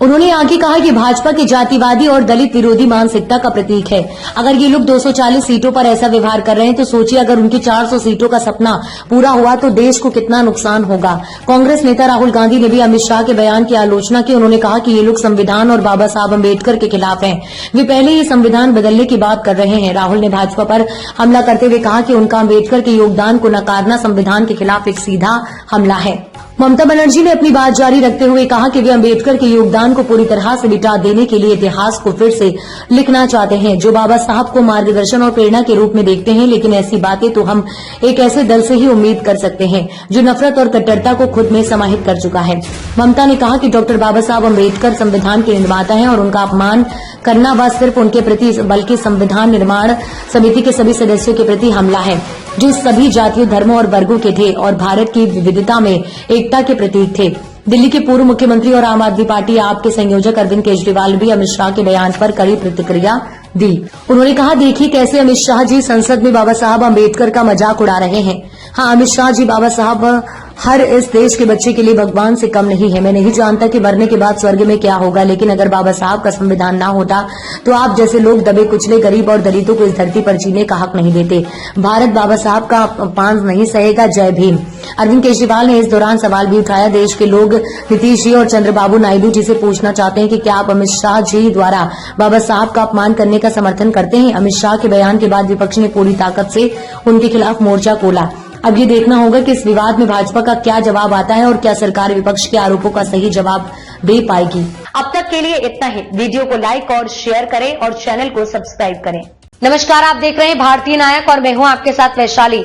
उन्होंने आगे कहा कि भाजपा की जातिवादी और दलित विरोधी मानसिकता का प्रतीक है। अगर ये लोग 240 सीटों पर ऐसा व्यवहार कर रहे हैं तो सोचिए अगर उनके 400 सीटों का सपना पूरा हुआ तो देश को कितना नुकसान होगा। कांग्रेस नेता राहुल गांधी ने भी अमित शाह के बयान की आलोचना की। उन्होंने कहा कि ये लोग संविधान और बाबा साहब अंबेडकर के खिलाफ हैं। वे पहले ही संविधान बदलने की बात कर रहे हैं। राहुल ने भाजपा पर हमला करते हुए कहा कि उनका अंबेडकर के योगदान को नकारना संविधान के खिलाफ एक सीधा हमला है। ममता बनर्जी ने अपनी बात जारी रखते हुए कहा कि वे अंबेडकर के योगदान को पूरी तरह से मिटा देने के लिए इतिहास को फिर से लिखना चाहते हैं, जो बाबा साहब को मार्गदर्शन और प्रेरणा के रूप में देखते हैं। लेकिन ऐसी बातें तो हम एक ऐसे दल से ही उम्मीद कर सकते हैं जो नफरत और कट्टरता को खुद में समाहित कर चुका है। ममता ने कहा कि डॉक्टर बाबा साहब अंबेडकर संविधान के निर्माता हैं और उनका अपमान करना वह सिर्फ उनके प्रति बल्कि संविधान निर्माण समिति के सभी सदस्यों के प्रति हमला है, जो सभी जातियों, धर्मों और वर्गों के थे और भारत की विविधता में एकता के प्रतीक थे। दिल्ली के पूर्व मुख्यमंत्री और आम आदमी पार्टी आप के संयोजक अरविंद केजरीवाल भी अमित शाह के बयान पर कड़ी प्रतिक्रिया दी। उन्होंने कहा, देखिए कैसे अमित शाह जी संसद में बाबा साहब अंबेडकर का मजाक उड़ा रहे हैं। हाँ, अमित शाह जी, बाबा साहब हर इस देश के बच्चे के लिए भगवान से कम नहीं है। मैं नहीं जानता कि मरने के बाद स्वर्ग में क्या होगा, लेकिन अगर बाबा साहब का संविधान ना होता तो आप जैसे लोग दबे कुचले गरीब और दलितों को इस धरती पर जीने का हक नहीं देते। भारत बाबा साहब का अपमान नहीं सहेगा। जय भीम। अरविंद केजरीवाल ने इस दौरान सवाल भी उठाया। देश के लोग नीतीश जी और चंद्रबाबू नायडू जी से पूछना चाहते हैं कि क्या आप अमित शाह जी द्वारा बाबा साहब का अपमान करने का समर्थन करते हैं। अमित शाह के बयान के बाद विपक्ष ने पूरी ताकत से उनके खिलाफ मोर्चा खोला। अब ये देखना होगा कि इस विवाद में भाजपा का क्या जवाब आता है और क्या सरकार विपक्ष के आरोपों का सही जवाब दे पाएगी। अब तक के लिए इतना ही। वीडियो को लाइक और शेयर करें और चैनल को सब्सक्राइब करें। नमस्कार, आप देख रहे हैं भारतीय नायक और मैं हूं आपके साथ वैशाली।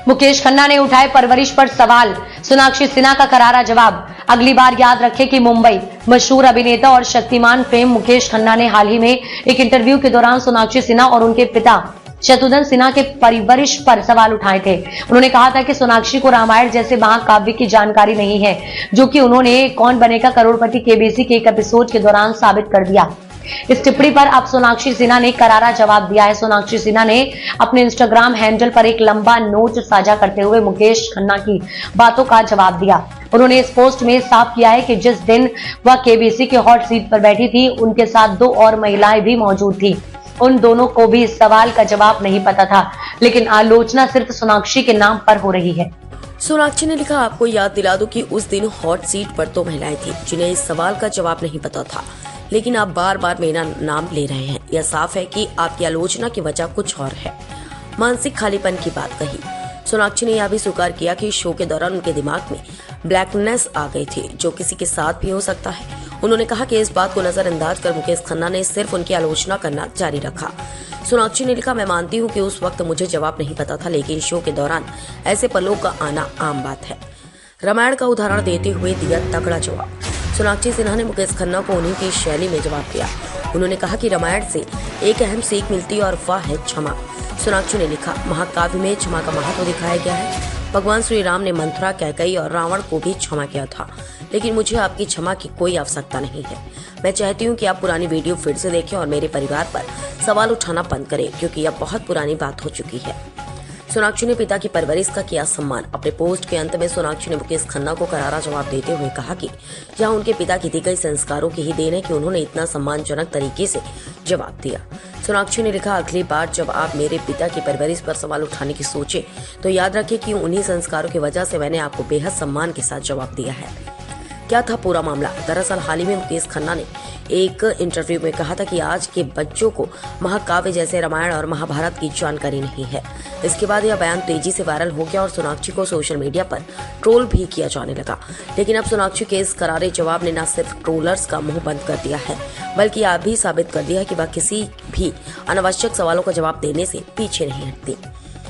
मुकेश खन्ना ने उठाए परवरिश पर सवाल, सोनाक्षी सिन्हा का करारा जवाब। अगली बार याद रखें कि मुंबई। मशहूर अभिनेता और शक्तिमान फेम मुकेश खन्ना ने हाल ही में एक इंटरव्यू के दौरान सोनाक्षी सिन्हा और उनके पिता शत्रुघ्न सिन्हा के परवरिश पर सवाल उठाए थे। उन्होंने कहा था कि सोनाक्षी को रामायण जैसे महाकाव्य की जानकारी नहीं है, जो कि उन्होंने कौन बनेगा करोड़पति केबीसी के एक एपिसोड के दौरान साबित कर दिया। इस टिप्पणी पर अब सोनाक्षी सिन्हा ने करारा जवाब दिया है। सोनाक्षी सिन्हा ने अपने इंस्टाग्राम हैंडल पर एक लंबा नोट साझा करते हुए मुकेश खन्ना की बातों का जवाब दिया। उन्होंने इस पोस्ट में साफ किया है कि जिस दिन वह केबीसी के हॉट सीट पर बैठी थी, उनके साथ 2 और महिलाएं भी मौजूद थी। उन दोनों को भी इस सवाल का जवाब नहीं पता था, लेकिन आलोचना सिर्फ सोनाक्षी के नाम पर हो रही है। सोनाक्षी ने लिखा, आपको याद दिला दूं कि उस दिन हॉट सीट पर 2 महिलाएं थी जिन्हें इस सवाल का जवाब नहीं पता था, लेकिन आप बार बार मेरा नाम ले रहे हैं। यह साफ है कि आपकी आलोचना की वजह कुछ और है। मानसिक खालीपन की बात कही। सोनाक्षी ने यह भी स्वीकार किया कि शो के दौरान उनके दिमाग में ब्लैकनेस आ गई थी, जो किसी के साथ भी हो सकता है। उन्होंने कहा कि इस बात को नजरअंदाज कर मुकेश खन्ना ने सिर्फ उनकी आलोचना करना जारी रखा। सोनाक्षी ने लिखा, मैं मानती हूं कि उस वक्त मुझे जवाब नहीं पता था, लेकिन शो के दौरान ऐसे पलों का आना आम बात है। रामायण का उदाहरण देते हुए दिया तगड़ा जवाब। सोनाक्षी सिन्हा ने मुकेश खन्ना को उन्हीं की शैली में जवाब दिया। उन्होंने कहा कि रामायण से एक अहम सीख मिलती है और वह है क्षमा। सोनाक्षी ने लिखा, महाकाव्य में क्षमा का महत्व दिखाया गया है। भगवान श्री राम ने मंथरा, कैकेयी और रावण को भी क्षमा किया था, लेकिन मुझे आपकी क्षमा की कोई आवश्यकता नहीं है। मैं चाहती हूँ कि आप पुरानी वीडियो फिर से देखें और मेरे परिवार पर सवाल उठाना बंद करें, क्योंकि यह बहुत पुरानी बात हो चुकी है। सोनाक्षी ने पिता की परवरिश का किया सम्मान। अपने पोस्ट के अंत में सोनाक्षी ने मुकेश खन्ना को करारा जवाब देते हुए कहा कि यह उनके पिता की दी गई संस्कारों की ही देन है कि उन्होंने इतना सम्मानजनक तरीके से जवाब दिया। सोनाक्षी ने लिखा, अगली बार जब आप मेरे पिता की परवरिश पर सवाल उठाने की सोचे तो याद रखें कि उन्हीं संस्कारों की वजह से मैंने आपको बेहद सम्मान के साथ जवाब दिया है। क्या था पूरा मामला? दरअसल हाल ही में मुकेश खन्ना ने एक इंटरव्यू में कहा था कि आज के बच्चों को महाकाव्य जैसे रामायण और महाभारत की जानकारी नहीं है। इसके बाद यह बयान तेजी से वायरल हो गया और सोनाक्षी को सोशल मीडिया पर ट्रोल भी किया जाने लगा। लेकिन अब सोनाक्षी के इस करारे जवाब ने न सिर्फ ट्रोलर्स का मुंह बंद कर दिया है, बल्कि यह भी साबित कर दिया है कि वह किसी भी अनावश्यक सवालों का जवाब देने से पीछे नहीं हटती।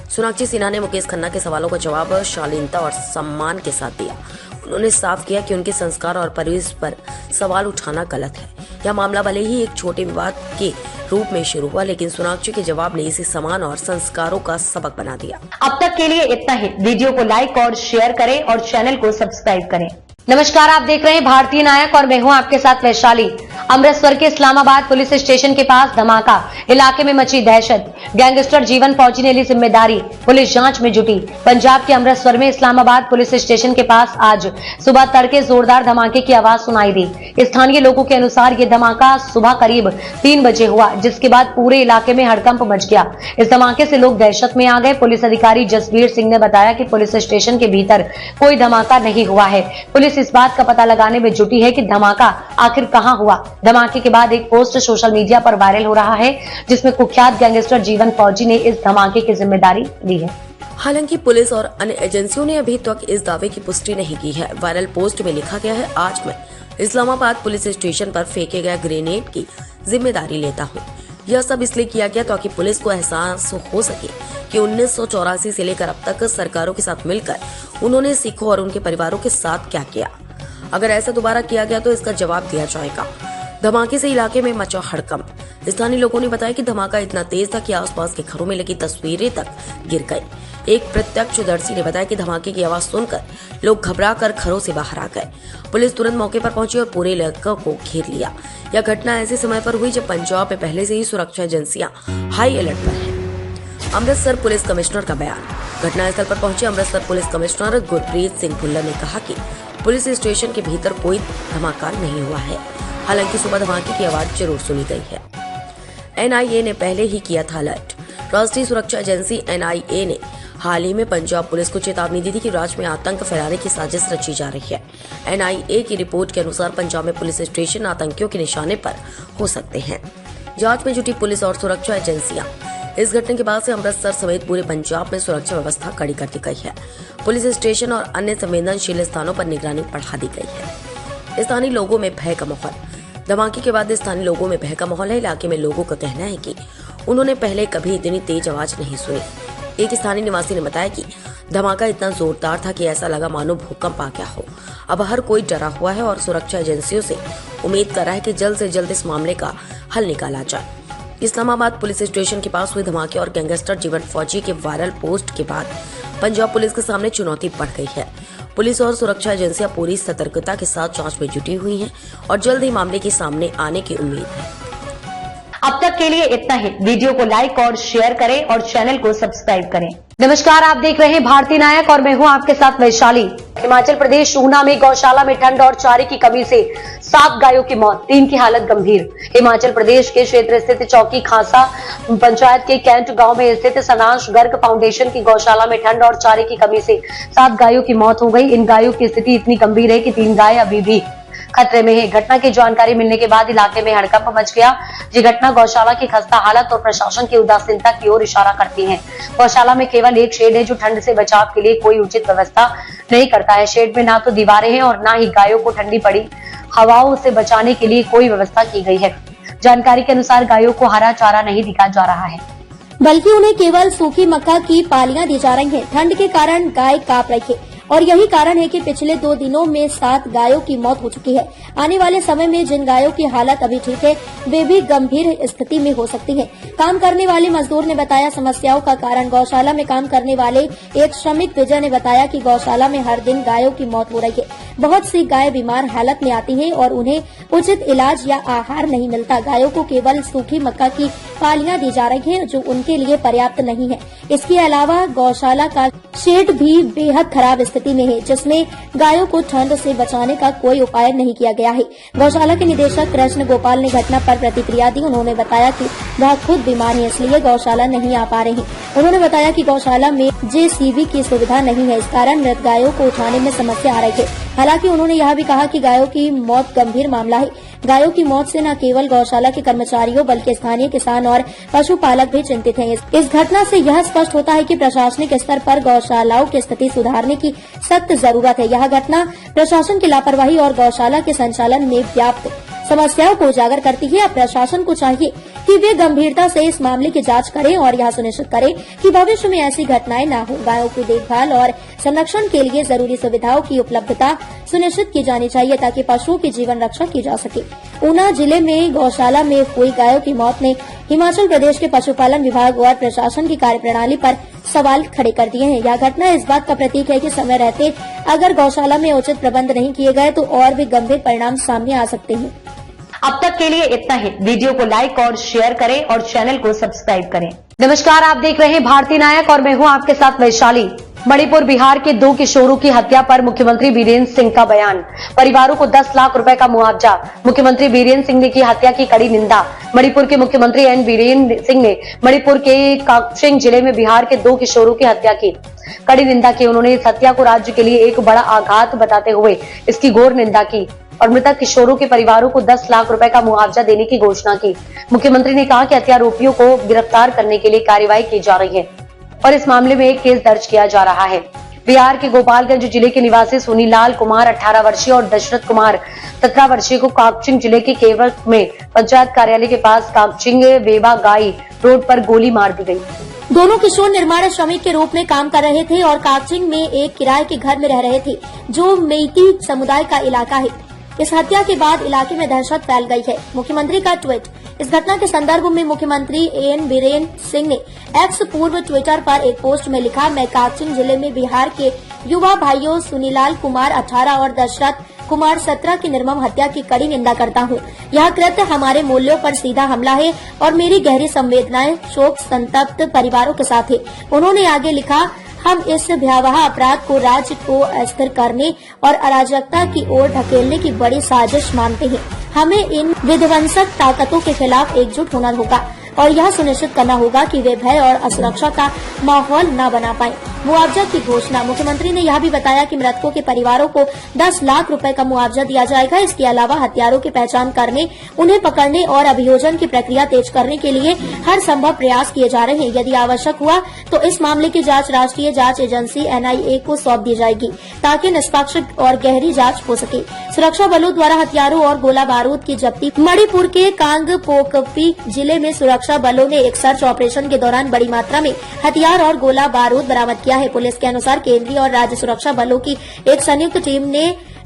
सोनाक्षी सिन्हा ने मुकेश खन्ना के सवालों का जवाब शालीनता और सम्मान के साथ दिया। उन्होंने साफ किया कि उनके संस्कार और परिवेश पर सवाल उठाना गलत है। यह मामला भले ही एक छोटे विवाद के रूप में शुरू हुआ, लेकिन सोनाक्षी के जवाब ने इसे सम्मान और संस्कारों का सबक बना दिया। अब तक के लिए इतना ही। वीडियो को लाइक और शेयर करें और चैनल को सब्सक्राइब करें। नमस्कार, आप देख रहे हैं भारतीय नायक और मैं हूं आपके साथ वैशाली। अमृतसर के इस्लामाबाद पुलिस स्टेशन के पास धमाका, इलाके में मची दहशत। गैंगस्टर जीवन फौजी ने ली जिम्मेदारी, पुलिस जांच में जुटी। पंजाब के अमृतसर में इस्लामाबाद पुलिस स्टेशन के पास आज सुबह तड़के जोरदार धमाके की आवाज सुनाई दी। स्थानीय लोगों के अनुसार ये धमाका सुबह करीब 3 बजे हुआ, जिसके बाद पूरे इलाके में हड़कंप मच गया। इस धमाके से लोग दहशत में आ गए। पुलिस अधिकारी जसवीर सिंह ने बताया कि पुलिस स्टेशन के भीतर कोई धमाका नहीं हुआ है। पुलिस इस बात का पता लगाने में जुटी है कि धमाका आखिर कहां हुआ। धमाके के बाद एक पोस्ट सोशल मीडिया पर वायरल हो रहा है, जिसमें कुख्यात गैंगस्टर जीवन फौजी ने इस धमाके की जिम्मेदारी ली है। हालांकि पुलिस और अन्य एजेंसियों ने अभी तक इस दावे की पुष्टि नहीं की है। वायरल पोस्ट में लिखा गया है, आज मैं इस्लामाबाद पुलिस स्टेशन पर फेंके गए ग्रेनेड की जिम्मेदारी लेता हूँ। यह सब इसलिए किया गया ताकि पुलिस को एहसास हो सके कि 1984 से लेकर अब तक सरकारों के साथ मिलकर उन्होंने सिखों और उनके परिवारों के साथ क्या किया। अगर ऐसा दोबारा किया गया तो इसका जवाब दिया जाएगा। धमाके से इलाके में मचा हड़कंप। स्थानीय लोगों ने बताया कि धमाका इतना तेज था कि आसपास के घरों में लगी तस्वीरें तक गिर गई। एक प्रत्यक्षदर्शी ने बताया कि धमाके की आवाज सुनकर लोग घबरा कर घरों से बाहर आ गए। पुलिस तुरंत मौके पर पहुंची और पूरे इलाके को घेर लिया। यह घटना ऐसे समय पर हुई जब पंजाब में पहले से ही सुरक्षा एजेंसियां हाई अलर्ट पर हैं। अमृतसर पुलिस कमिश्नर का बयान। घटनास्थल पर पहुंचे अमृतसर पुलिस कमिश्नर गुरप्रीत सिंह भुल्लर ने कहा कि पुलिस स्टेशन के भीतर कोई धमाका नहीं हुआ है। हालांकि सुबह धमाके की आवाज जरूर सुनी गई है। एनआईए ने पहले ही किया था अलर्ट। राष्ट्रीय सुरक्षा एजेंसी एनआईए ने हाल ही में पंजाब पुलिस को चेतावनी दी थी कि राज्य में आतंक फैलाने की साजिश रची जा रही है। एनआईए की रिपोर्ट के अनुसार पंजाब में पुलिस स्टेशन आतंकियों के निशाने पर हो सकते हैं। जांच में जुटी पुलिस और सुरक्षा एजेंसियां। इस घटना के बाद से अमृतसर समेत पूरे पंजाब में सुरक्षा व्यवस्था कड़ी कर दी गई है। पुलिस स्टेशन और अन्य संवेदनशील स्थानों पर निगरानी बढ़ा दी गई है। स्थानीय लोगों में भय का माहौल। धमाके के बाद स्थानीय लोगों में भय का माहौल है। इलाके में लोगों का कहना है कि उन्होंने पहले कभी इतनी तेज आवाज नहीं सुनी। एक स्थानीय निवासी ने बताया कि धमाका इतना जोरदार था कि ऐसा लगा मानो भूकंप आ गया हो। अब हर कोई डरा हुआ है और सुरक्षा एजेंसियों से उम्मीद कर रहा है कि जल्द से जल्द इस मामले का हल निकाला जाए। इस्लामाबाद पुलिस स्टेशन के पास हुए धमाके और गैंगस्टर जीवन फौजी के वायरल पोस्ट के बाद पंजाब पुलिस के सामने चुनौती बढ़ गई है। पुलिस और सुरक्षा एजेंसियां पूरी सतर्कता के साथ जांच में जुटी हुई हैं और जल्द ही मामले के सामने आने की उम्मीद है। अब तक के लिए इतना ही। वीडियो को लाइक और शेयर करें और चैनल को सब्सक्राइब करें। नमस्कार, आप देख रहे हैं भारती नायक और मैं हूं आपके साथ वैशाली। हिमाचल प्रदेश ऊना में गौशाला में ठंड और चारे की कमी से 7 गायों की मौत, 3 की हालत गंभीर। हिमाचल प्रदेश के क्षेत्र स्थित चौकी खासा पंचायत के कैंट गांव में स्थित सनाश गर्ग फाउंडेशन की गौशाला में ठंड और चारे की कमी से 7 गायों की मौत हो गई। इन गायों की स्थिति इतनी गंभीर है कि 3 गाय अभी भी खतरे में है। घटना की जानकारी मिलने के बाद इलाके में हड़कंप मच गया। ये घटना गौशाला की खस्ता हालत और प्रशासन की उदासीनता की ओर इशारा करती है। गौशाला में केवल एक शेड है जो ठंड से बचाव के लिए कोई उचित व्यवस्था नहीं करता है। शेड में ना तो दीवारें हैं और ना ही गायों को ठंडी पड़ी हवाओं से बचाने के लिए कोई व्यवस्था की गई है। जानकारी के अनुसार गायों को हरा चारा नहीं दिया जा रहा है, बल्कि उन्हें केवल सूखी मक्का की पालियां दी जा रही हैं। ठंड के कारण गाय कांप रही है और यही कारण है कि पिछले 2 दिनों में 7 गायों की मौत हो चुकी है। आने वाले समय में जिन गायों की हालत अभी ठीक है वे भी गंभीर स्थिति में हो सकती हैं। काम करने वाले मजदूर ने बताया समस्याओं का कारण गौशाला में काम करने वाले एक श्रमिक विजय ने बताया कि गौशाला में हर दिन गायों की मौत हो रही है। बहुत सी गाय बीमार हालत में आती हैं और उन्हें उचित इलाज या आहार नहीं मिलता। गायों को केवल सूखी मक्का की पालियां दी जा रही हैं जो उनके लिए पर्याप्त नहीं है। इसके अलावा गौशाला का शेड भी बेहद खराब स्थिति में है जिसमें गायों को ठंड से बचाने का कोई उपाय नहीं किया गया है। गौशाला के निदेशक कृष्ण गोपाल ने घटना पर प्रतिक्रिया दी। उन्होंने बताया कि वह खुद बीमार है इसलिए गौशाला नहीं आ पा रहे। उन्होंने बताया कि गौशाला में जेसीबी की सुविधा नहीं है, इस कारण मृत गायों को उठाने में समस्या आ रही है। हालांकि उन्होंने यह भी कहा कि गायों की मौत गंभीर मामला है। गायों की मौत से न केवल गौशाला के कर्मचारियों बल्कि स्थानीय किसान और पशुपालक भी चिंतित हैं। इस घटना से यह स्पष्ट होता है कि प्रशासनिक स्तर पर गौशालाओं की स्थिति सुधारने की सख्त जरूरत है। यह घटना प्रशासन की लापरवाही और गौशाला के संचालन में व्याप्त समस्याओं को उजागर करती है। अब प्रशासन को चाहिए कि वे गंभीरता से इस मामले की जांच करें और यह सुनिश्चित करें कि भविष्य में ऐसी घटनाएं न हो। गायों की देखभाल और संरक्षण के लिए जरूरी सुविधाओं की उपलब्धता सुनिश्चित की जानी चाहिए ताकि पशुओं की जीवन रक्षा की जा सके। ऊना जिले में गौशाला में हुई गायों की मौत ने हिमाचल प्रदेश के पशुपालन विभाग और प्रशासन की कार्यप्रणाली पर सवाल खड़े कर दिए हैं। यह घटना इस बात का प्रतीक है कि समय रहते अगर गौशाला में उचित प्रबंध नहीं किए गए तो और भी गंभीर परिणाम सामने आ सकते हैं। अब तक के लिए इतना ही। वीडियो को लाइक और शेयर करें और चैनल को सब्सक्राइब करें। नमस्कार, आप देख रहे हैं भारती नायक और मैं हूं आपके साथ वैशाली। मणिपुर बिहार के 2 किशोरों की हत्या पर मुख्यमंत्री वीरेंद्र सिंह का बयान। परिवारों को 10 लाख रुपए का मुआवजा। मुख्यमंत्री वीरेंद्र सिंह ने की हत्या की कड़ी निंदा। मणिपुर के मुख्यमंत्री एन वीरेंद्र सिंह ने मणिपुर के काकचिंग जिले में बिहार के 2 किशोरों की हत्या की कड़ी निंदा की। उन्होंने इस हत्या को राज्य के लिए एक बड़ा आघात बताते हुए इसकी घोर निंदा की और मृतक किशोरों के परिवारों को 10 लाख रुपए का मुआवजा देने की घोषणा की। मुख्यमंत्री ने कहा कि हत्यारोपियों को गिरफ्तार करने के लिए कार्रवाई की जा रही है और इस मामले में एक केस दर्ज किया जा रहा है। बिहार के गोपालगंज जिले के निवासी सुनीलाल कुमार 18 वर्षीय और दशरथ कुमार 17 वर्षीय को काकचिंग जिले के केवट में पंचायत कार्यालय के पास काकचिंग वेबा गाई रोड पर गोली मार दी गई। दोनों किशोर निर्माण श्रमिक के रूप में काम कर रहे थे और काकचिंग में एक किराए के घर में रह रहे थे जो मेइती समुदाय का इलाका है। इस हत्या के बाद इलाके में दहशत फैल गई है। मुख्यमंत्री का ट्वीट। इस घटना के संदर्भ में मुख्यमंत्री एन वीरेंद्र सिंह ने एक्स पूर्व ट्विटर पर एक पोस्ट में लिखा, मैं काकचिंग जिले में बिहार के युवा भाइयों सुनीलाल कुमार 18 और दशरथ कुमार 17 की निर्मम हत्या की कड़ी निंदा करता हूँ। यह कृत्य हमारे मूल्यों पर सीधा हमला है और मेरी गहरी संवेदनाएं शोक संतप्त परिवारों के साथ है। उन्होंने आगे लिखा, हम इस भयावह अपराध को राज्य को अस्थिर करने और अराजकता की ओर ढकेलने की बड़ी साजिश मानते हैं। हमें इन विध्वंसक ताकतों के खिलाफ एकजुट होना होगा और यह सुनिश्चित करना होगा कि वे भय और असुरक्षा का माहौल न बना पाएं। मुआवजा की घोषणा। मुख्यमंत्री ने यह भी बताया कि मृतकों के परिवारों को 10 लाख रुपए का मुआवजा दिया जाएगा। इसके अलावा हत्यारों की पहचान करने, उन्हें पकड़ने और अभियोजन की प्रक्रिया तेज करने के लिए हर संभव प्रयास किए जा रहे हैं। यदि आवश्यक हुआ तो इस मामले की जांच राष्ट्रीय जांच एजेंसी NIA को सौंप दी जाएगी ताकि निष्पक्ष और गहरी जांच हो सके। सुरक्षा बलों द्वारा हथियारों और गोला बारूद की जब्ती। मणिपुर के कांगपोकपी जिले में सुरक्षा बलों ने एक सर्च ऑपरेशन के दौरान बड़ी मात्रा में हथियार और गोला बारूद बरामद किया है। पुलिस के अनुसार केंद्रीय और राज्य सुरक्षा बलों की एक संयुक्त टीम ने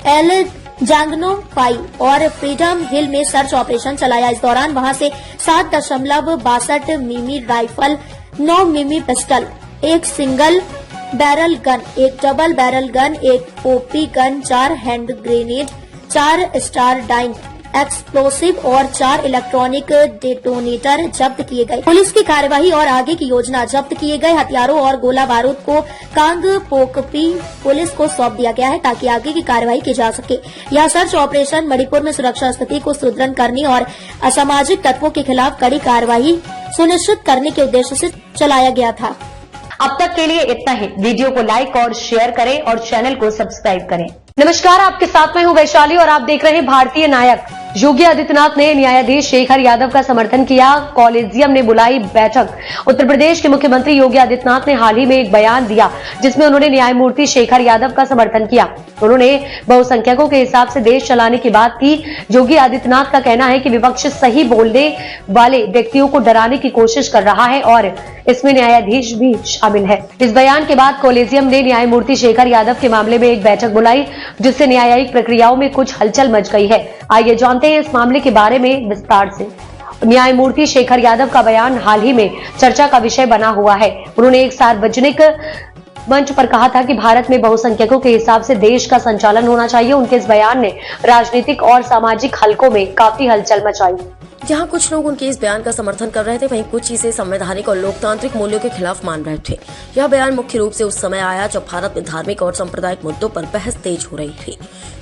एल जांगनोपाई और फ्रीडम हिल में सर्च ऑपरेशन चलाया। इस दौरान वहां से 7.62 मिमी राइफल, 9 मिमी पिस्टल, एक सिंगल बैरल गन, एक डबल बैरल गन, एक OP gun, 4 hand grenade, 4 star dyne explosive और 4 इलेक्ट्रॉनिक डेटोनेटर जब्त किए गए। पुलिस की कार्यवाही और आगे की योजना जब्त किए गए हथियारों और गोला बारूद को कांगपोकपी पुलिस को सौंप दिया गया है ताकि आगे की कार्यवाही की जा सके। यह सर्च ऑपरेशन मणिपुर में सुरक्षा स्थिति को सुदृढ़ करने और असामाजिक तत्वों के खिलाफ कड़ी कार्यवाही सुनिश्चित करने के उद्देश्य से चलाया गया था। अब तक के लिए इतना ही। वीडियो को लाइक और शेयर करें और चैनल को सब्सक्राइब करें। नमस्कार, आपके साथ मैं हूं वैशाली और आप देख रहे हैं भारतीय नायक। योगी आदित्यनाथ ने न्यायाधीश शेखर यादव का समर्थन किया। कॉलेजियम ने बुलाई बैठक। उत्तर प्रदेश के मुख्यमंत्री योगी आदित्यनाथ ने हाल ही में एक बयान दिया जिसमें उन्होंने न्यायमूर्ति शेखर यादव का समर्थन किया। उन्होंने बहुसंख्यकों के हिसाब से देश चलाने की बात की। योगी आदित्यनाथ का कहना है कि विपक्ष सही बोलने वाले व्यक्तियों को डराने की कोशिश कर रहा है और इसमें न्यायाधीश भी शामिल है। इस बयान के बाद कॉलेजियम ने न्यायमूर्ति शेखर यादव के मामले में एक बैठक बुलाई जिससे न्यायिक प्रक्रियाओं में कुछ हलचल मच गई है। आइए जानते हैं इस मामले के बारे में विस्तार से। न्यायमूर्ति शेखर यादव का बयान हाल ही में चर्चा का विषय बना हुआ है। उन्होंने एक सार्वजनिक मंच पर कहा था कि भारत में बहुसंख्यकों के हिसाब से देश का संचालन होना चाहिए। उनके इस बयान ने राजनीतिक और सामाजिक हलकों में काफी हलचल मचाई। जहां कुछ लोग उनके इस बयान का समर्थन कर रहे थे, वहीं कुछ इसे संवैधानिक और लोकतांत्रिक मूल्यों के खिलाफ मान रहे थे। यह बयान मुख्य रूप से उस समय आया जब भारत में धार्मिक और सांप्रदायिक मुद्दों पर बहस तेज हो रही थी।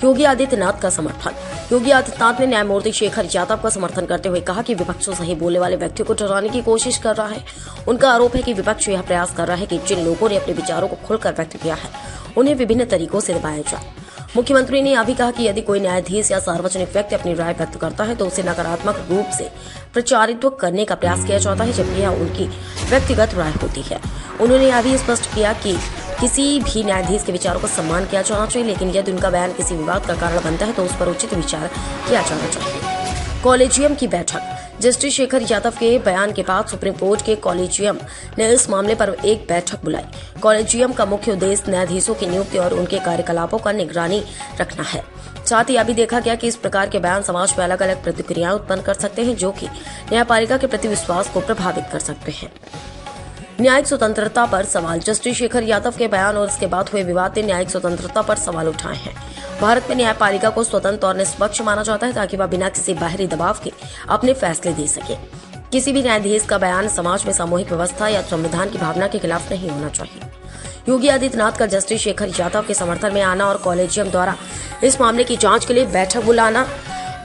योगी आदित्यनाथ का समर्थन। योगी आदित्यनाथ ने न्यायमूर्ति शेखर यादव का समर्थन करते हुए कहा कि विपक्ष सही बोलने वाले व्यक्तियों को डराने की कोशिश कर रहा है। उनका आरोप है कि विपक्ष यह प्रयास कर रहा है कि जिन लोगों ने अपने विचारों को खुलकर व्यक्त किया है उन्हें विभिन्न तरीकों से दबाया जाए। मुख्यमंत्री ने यह भी कहा कि यदि कोई न्यायाधीश या सार्वजनिक व्यक्ति अपनी राय व्यक्त करता है तो उसे नकारात्मक रूप से प्रचारित करने का प्रयास किया जाता है, जबकि यह उनकी व्यक्तिगत राय होती है। उन्होंने यह भी स्पष्ट किया कि किसी भी न्यायाधीश के विचारों का सम्मान किया जाना चाहिए, लेकिन यदि उनका बयान किसी विवाद का कारण बनता है तो उस पर उचित विचार किया जाना चाहिए। कॉलेजियम की बैठक। जस्टिस शेखर यादव के बयान के बाद सुप्रीम कोर्ट के कॉलेजियम ने इस मामले पर एक बैठक बुलाई। कॉलेजियम का मुख्य उद्देश्य न्यायाधीशों की नियुक्ति और उनके कार्यकलापों का निगरानी रखना है। साथ ही यह भी देखा गया कि इस प्रकार के बयान समाज में अलग अलग प्रतिक्रियाएं उत्पन्न कर सकते हैं, जो कि न्यायपालिका के प्रति विश्वास को प्रभावित कर सकते हैं। न्यायिक स्वतंत्रता पर सवाल। जस्टिस शेखर यादव के बयान और इसके बाद हुए विवाद ने न्यायिक स्वतंत्रता पर सवाल उठाए हैं। भारत में न्यायपालिका को स्वतंत्र और निष्पक्ष माना जाता है ताकि वह बिना किसी बाहरी दबाव के अपने फैसले दे सके। किसी भी न्यायाधीश का बयान समाज में सामूहिक व्यवस्था या संविधान की भावना के खिलाफ नहीं होना चाहिए। योगी आदित्यनाथ का जस्टिस शेखर यादव के समर्थन में आना और कॉलेजियम द्वारा इस मामले की जांच के लिए बैठक बुलाना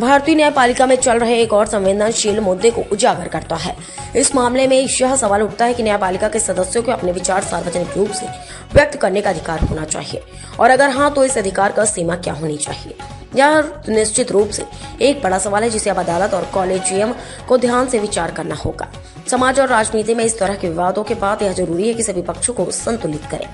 भारतीय न्यायपालिका में चल रहे एक और संवेदनशील मुद्दे को उजागर करता है। इस मामले में यह सवाल उठता है कि न्यायपालिका के सदस्यों को अपने विचार सार्वजनिक रूप से व्यक्त करने का अधिकार होना चाहिए, और अगर हाँ तो इस अधिकार का सीमा क्या होनी चाहिए। यह निश्चित रूप से एक बड़ा सवाल है जिसे अब अदालत और कॉलेजियम को ध्यान से विचार करना होगा। समाज और राजनीति में इस तरह के विवादों के बाद यह जरूरी है कि सभी पक्षों को संतुलित करें।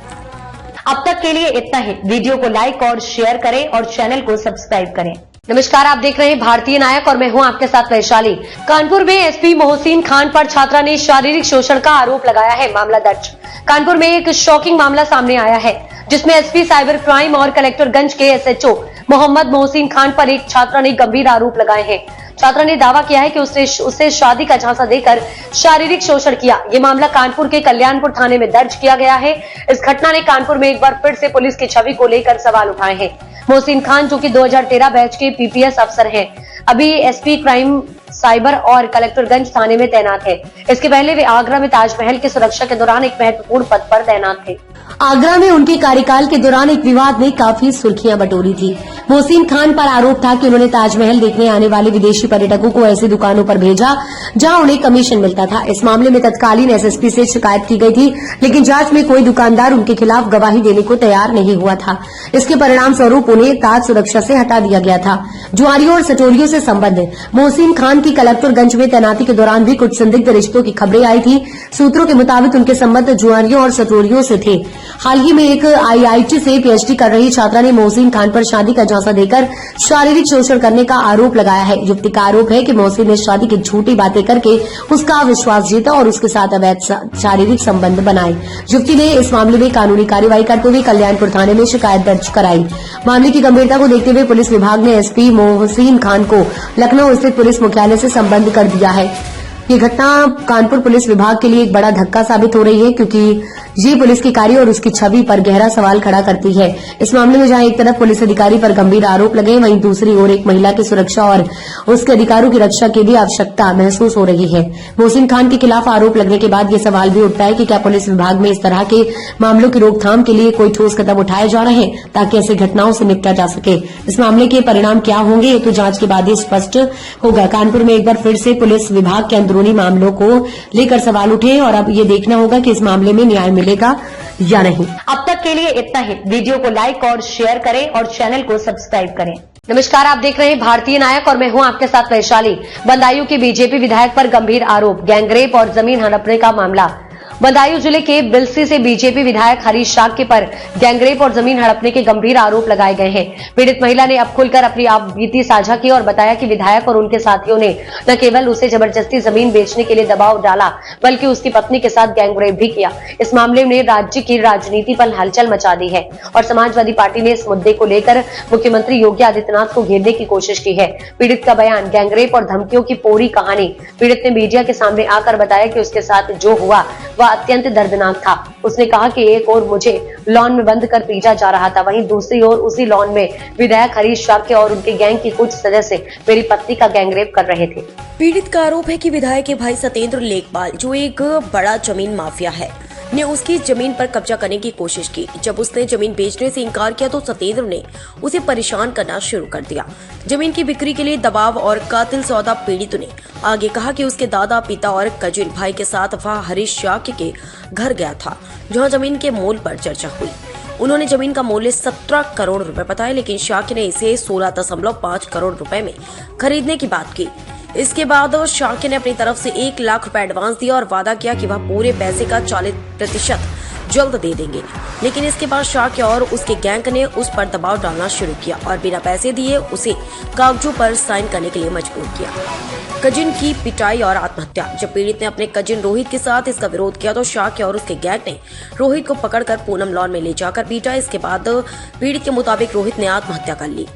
अब तक के लिए इतना ही। वीडियो को लाइक और शेयर करें और चैनल को सब्सक्राइब करें। नमस्कार, आप देख रहे हैं भारतीय नायक और मैं हूं आपके साथ वैशाली। कानपुर में एसपी मोहसिन खान पर छात्रा ने शारीरिक शोषण का आरोप लगाया है। मामला दर्ज। कानपुर में एक शॉकिंग मामला सामने आया है जिसमें एसपी साइबर क्राइम और कलेक्टरगंज के एसएचओ मोहम्मद मोहसिन खान पर एक छात्रा ने गंभीर आरोप लगाए हैं। छात्रा ने दावा किया है कि उससे शादी का झांसा देकर शारीरिक शोषण किया। ये मामला कानपुर के कल्याणपुर थाने में दर्ज किया गया है। इस घटना ने कानपुर में एक बार फिर से पुलिस की छवि को लेकर सवाल उठाए हैं। मोहसिन खान, जो कि 2013 बैच के पीपीएस अफसर हैं, अभी एसपी क्राइम साइबर और कलेक्टरगंज थाने में तैनात है। इसके पहले वे आगरा में ताजमहल की सुरक्षा के दौरान एक महत्वपूर्ण पद पर तैनात थे। आगरा में उनके कार्यकाल के दौरान एक विवाद ने काफी सुर्खियां बटोरी थी। मोहसिन खान पर आरोप था कि उन्होंने ताजमहल देखने आने वाले विदेशी पर्यटकों को ऐसी दुकानों पर भेजा जहां उन्हें कमीशन मिलता था। इस मामले में तत्कालीन एसएसपी से शिकायत की गई थी, लेकिन जांच में कोई दुकानदार उनके खिलाफ गवाही देने को तैयार नहीं हुआ था। इसके परिणाम स्वरूप उन्हें ताज सुरक्षा से हटा दिया गया था। जुआरियों और सटोरियों से संबंध। मोहसिन खान की कलेक्टरगंज में तैनाती के दौरान भी कुछ संदिग्ध रिश्तों की खबरें आई थी। सूत्रों के मुताबिक उनके संबंध जुआरियों और सटोरियों से थे। हाल ही में एक आईआईटी से पीएचडी कर रही छात्रा ने मोहसिन खान पर शादी का झांसा देकर शारीरिक शोषण करने का आरोप लगाया है। युवती का आरोप है कि मोहसिन ने शादी की झूठी बातें करके उसका विश्वास जीता और उसके साथ अवैध शारीरिक संबंध बनाए। युवती ने इस मामले में कानूनी कार्रवाई करते हुए कल्याणपुर थाने में शिकायत दर्ज कराई। मामले की गंभीरता को देखते हुए पुलिस विभाग ने एसपी मोहसिन खान को लखनऊ स्थित पुलिस मुख्यालय से संबद्ध कर दिया है। ये घटना कानपुर पुलिस विभाग के लिए एक बड़ा धक्का साबित हो रही है, क्योंकि ये पुलिस के कार्य और उसकी छवि पर गहरा सवाल खड़ा करती है। इस मामले में जहां एक तरफ पुलिस अधिकारी पर गंभीर आरोप लगे, वहीं दूसरी ओर एक महिला की सुरक्षा और उसके अधिकारों की रक्षा की भी आवश्यकता महसूस हो रही है। मोहसिन खान के खिलाफ आरोप लगने के बाद ये सवाल भी उठता है कि क्या पुलिस विभाग में इस तरह के मामलों की रोकथाम के लिए कोई ठोस कदम उठाए जा रहे हैं ताकि ऐसी घटनाओं से निपटा जा सके। इस मामले के परिणाम क्या होंगे, ये तो जांच के बाद ही स्पष्ट होगा। कानपुर में एक बार फिर से पुलिस विभाग के अंदरूनी मामलों को लेकर सवाल उठे और अब ये देखना होगा कि इस मामले में न्याय मिलेगा या नहीं। अब तक के लिए इतना ही। वीडियो को लाइक और शेयर करें और चैनल को सब्सक्राइब करें। नमस्कार, आप देख रहे हैं भारतीय नायक और मैं हूं आपके साथ वैशाली। बदायूं के बीजेपी विधायक पर गंभीर आरोप, गैंगरेप और जमीन हड़पने का मामला। बदायूं जिले के बिलसी से बीजेपी विधायक हरीश शाक्य पर गैंगरेप और जमीन हड़पने के गंभीर आरोप लगाए गए हैं। पीड़ित महिला ने अब खुलकर अपनी बीती साझा की और बताया कि विधायक और उनके साथियों ने न केवल उसे जबरदस्ती जमीन बेचने के लिए दबाव डाला, बल्कि उसकी पत्नी के साथ गैंगरेप भी किया। इस मामले में राज्य की राजनीति पर हलचल मचा दी है और समाजवादी पार्टी ने इस मुद्दे को लेकर मुख्यमंत्री योगी आदित्यनाथ को घेरने की कोशिश की है। पीड़ित का बयान, गैंगरेप और धमकियों की पूरी कहानी। पीड़ित ने मीडिया के सामने आकर बताया कि उसके साथ जो हुआ वह अत्यंत दर्दनाक था। उसने कहा कि एक ओर मुझे लॉन में बंद कर पीटा जा रहा था, वहीं दूसरी ओर उसी लॉन में विधायक हरीश शाक्य और उनके गैंग के कुछ सदस्य मेरी पत्नी का गैंगरेप कर रहे थे। पीड़ित का आरोप है कि विधायक के भाई सत्येंद्र लेखपाल, जो एक बड़ा जमीन माफिया है, ने उसकी जमीन पर कब्जा करने की कोशिश की। जब उसने जमीन बेचने से इनकार किया तो सत्येंद्र ने उसे परेशान करना शुरू कर दिया। जमीन की बिक्री के लिए दबाव और कातिल सौदा। पीड़ित ने आगे कहा कि उसके दादा, पिता और कजिन भाई के साथ वह हरीश शाक्य के घर गया था, जहां जमीन के मूल पर चर्चा हुई। उन्होंने जमीन का मूल्य 17 करोड़ रुपए बताया, लेकिन शाक्य ने इसे 16.5 करोड़ रुपए में खरीदने की बात की। इसके बाद शाक्य ने अपनी तरफ से 1 लाख रुपए एडवांस दिया और वादा किया कि वह पूरे पैसे का 40% जल्द दे देंगे। लेकिन इसके बाद शाक्य और उसके गैंग ने उस पर दबाव डालना शुरू किया और बिना पैसे दिए उसे कागजों पर साइन करने के लिए मजबूर किया। कजिन की पिटाई और आत्महत्या। जब पीड़ित ने अपने कजिन रोहित के साथ इसका विरोध किया तो शाक्य और उसके गैंग ने रोहित को पकड़कर पूनम लॉन में ले जाकर पीटा। इसके बाद पीड़ित के मुताबिक रोहित ने आत्महत्या कर ली।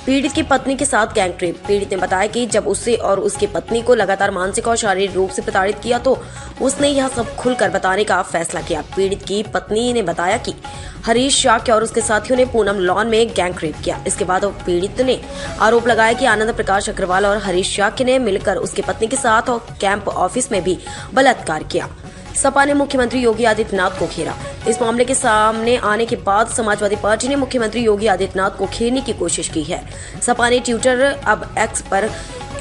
पीड़ित की पत्नी के साथ गैंगरेप। पीड़ित ने बताया कि जब उसे और उसकी पत्नी को लगातार मानसिक और शारीरिक रूप से प्रताड़ित किया तो उसने यह सब खुलकर बताने का फैसला किया। पीड़ित की पत्नी ने बताया कि हरीश शाक्य और उसके साथियों ने पूनम लॉन में गैंगरेप किया। इसके बाद पीड़ित ने आरोप लगाया कि आनंद प्रकाश अग्रवाल और हरीश शाक्य ने मिलकर उसकी पत्नी के साथ और कैंप ऑफिस में भी बलात्कार किया। सपा ने मुख्यमंत्री योगी आदित्यनाथ को घेरा। इस मामले के सामने आने के बाद समाजवादी पार्टी ने मुख्यमंत्री योगी आदित्यनाथ को घेरने की कोशिश की है। सपा ने ट्विटर, अब एक्स पर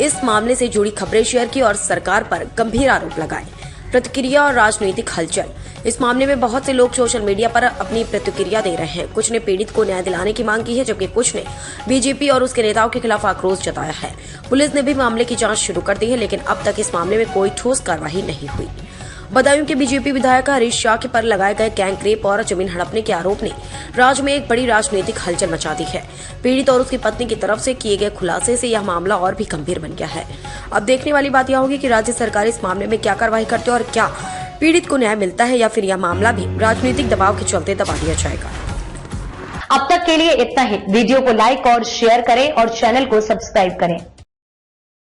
इस मामले से जुड़ी खबरें शेयर की और सरकार पर गंभीर आरोप लगाए। प्रतिक्रिया और राजनीतिक हलचल। इस मामले में बहुत से लोग सोशल मीडिया पर अपनी प्रतिक्रिया दे रहे हैं। कुछ ने पीड़ित को न्याय दिलाने की मांग की है, जबकि कुछ ने बीजेपी और उसके नेताओं के खिलाफ आक्रोश जताया है। पुलिस ने भी मामले की जांच शुरू कर दी है, लेकिन अब तक इस मामले में कोई ठोस कार्रवाई नहीं हुई। बदायूं के बीजेपी विधायक हरीश शाक्य पर लगाए गए गैंगरेप और जमीन हड़पने के आरोप ने राज्य में एक बड़ी राजनीतिक हलचल मचा दी है। पीड़ित और उसकी पत्नी की तरफ से किए गए खुलासे से यह मामला और भी गंभीर बन गया है। अब देखने वाली बात यह होगी कि राज्य सरकार इस मामले में क्या कार्रवाई करती है और क्या पीड़ित को न्याय मिलता है, या फिर यह मामला भी राजनीतिक दबाव के चलते दबा दिया जाएगा। अब तक के लिए इतना ही। वीडियो को लाइक और शेयर करें और चैनल को सब्सक्राइब करें।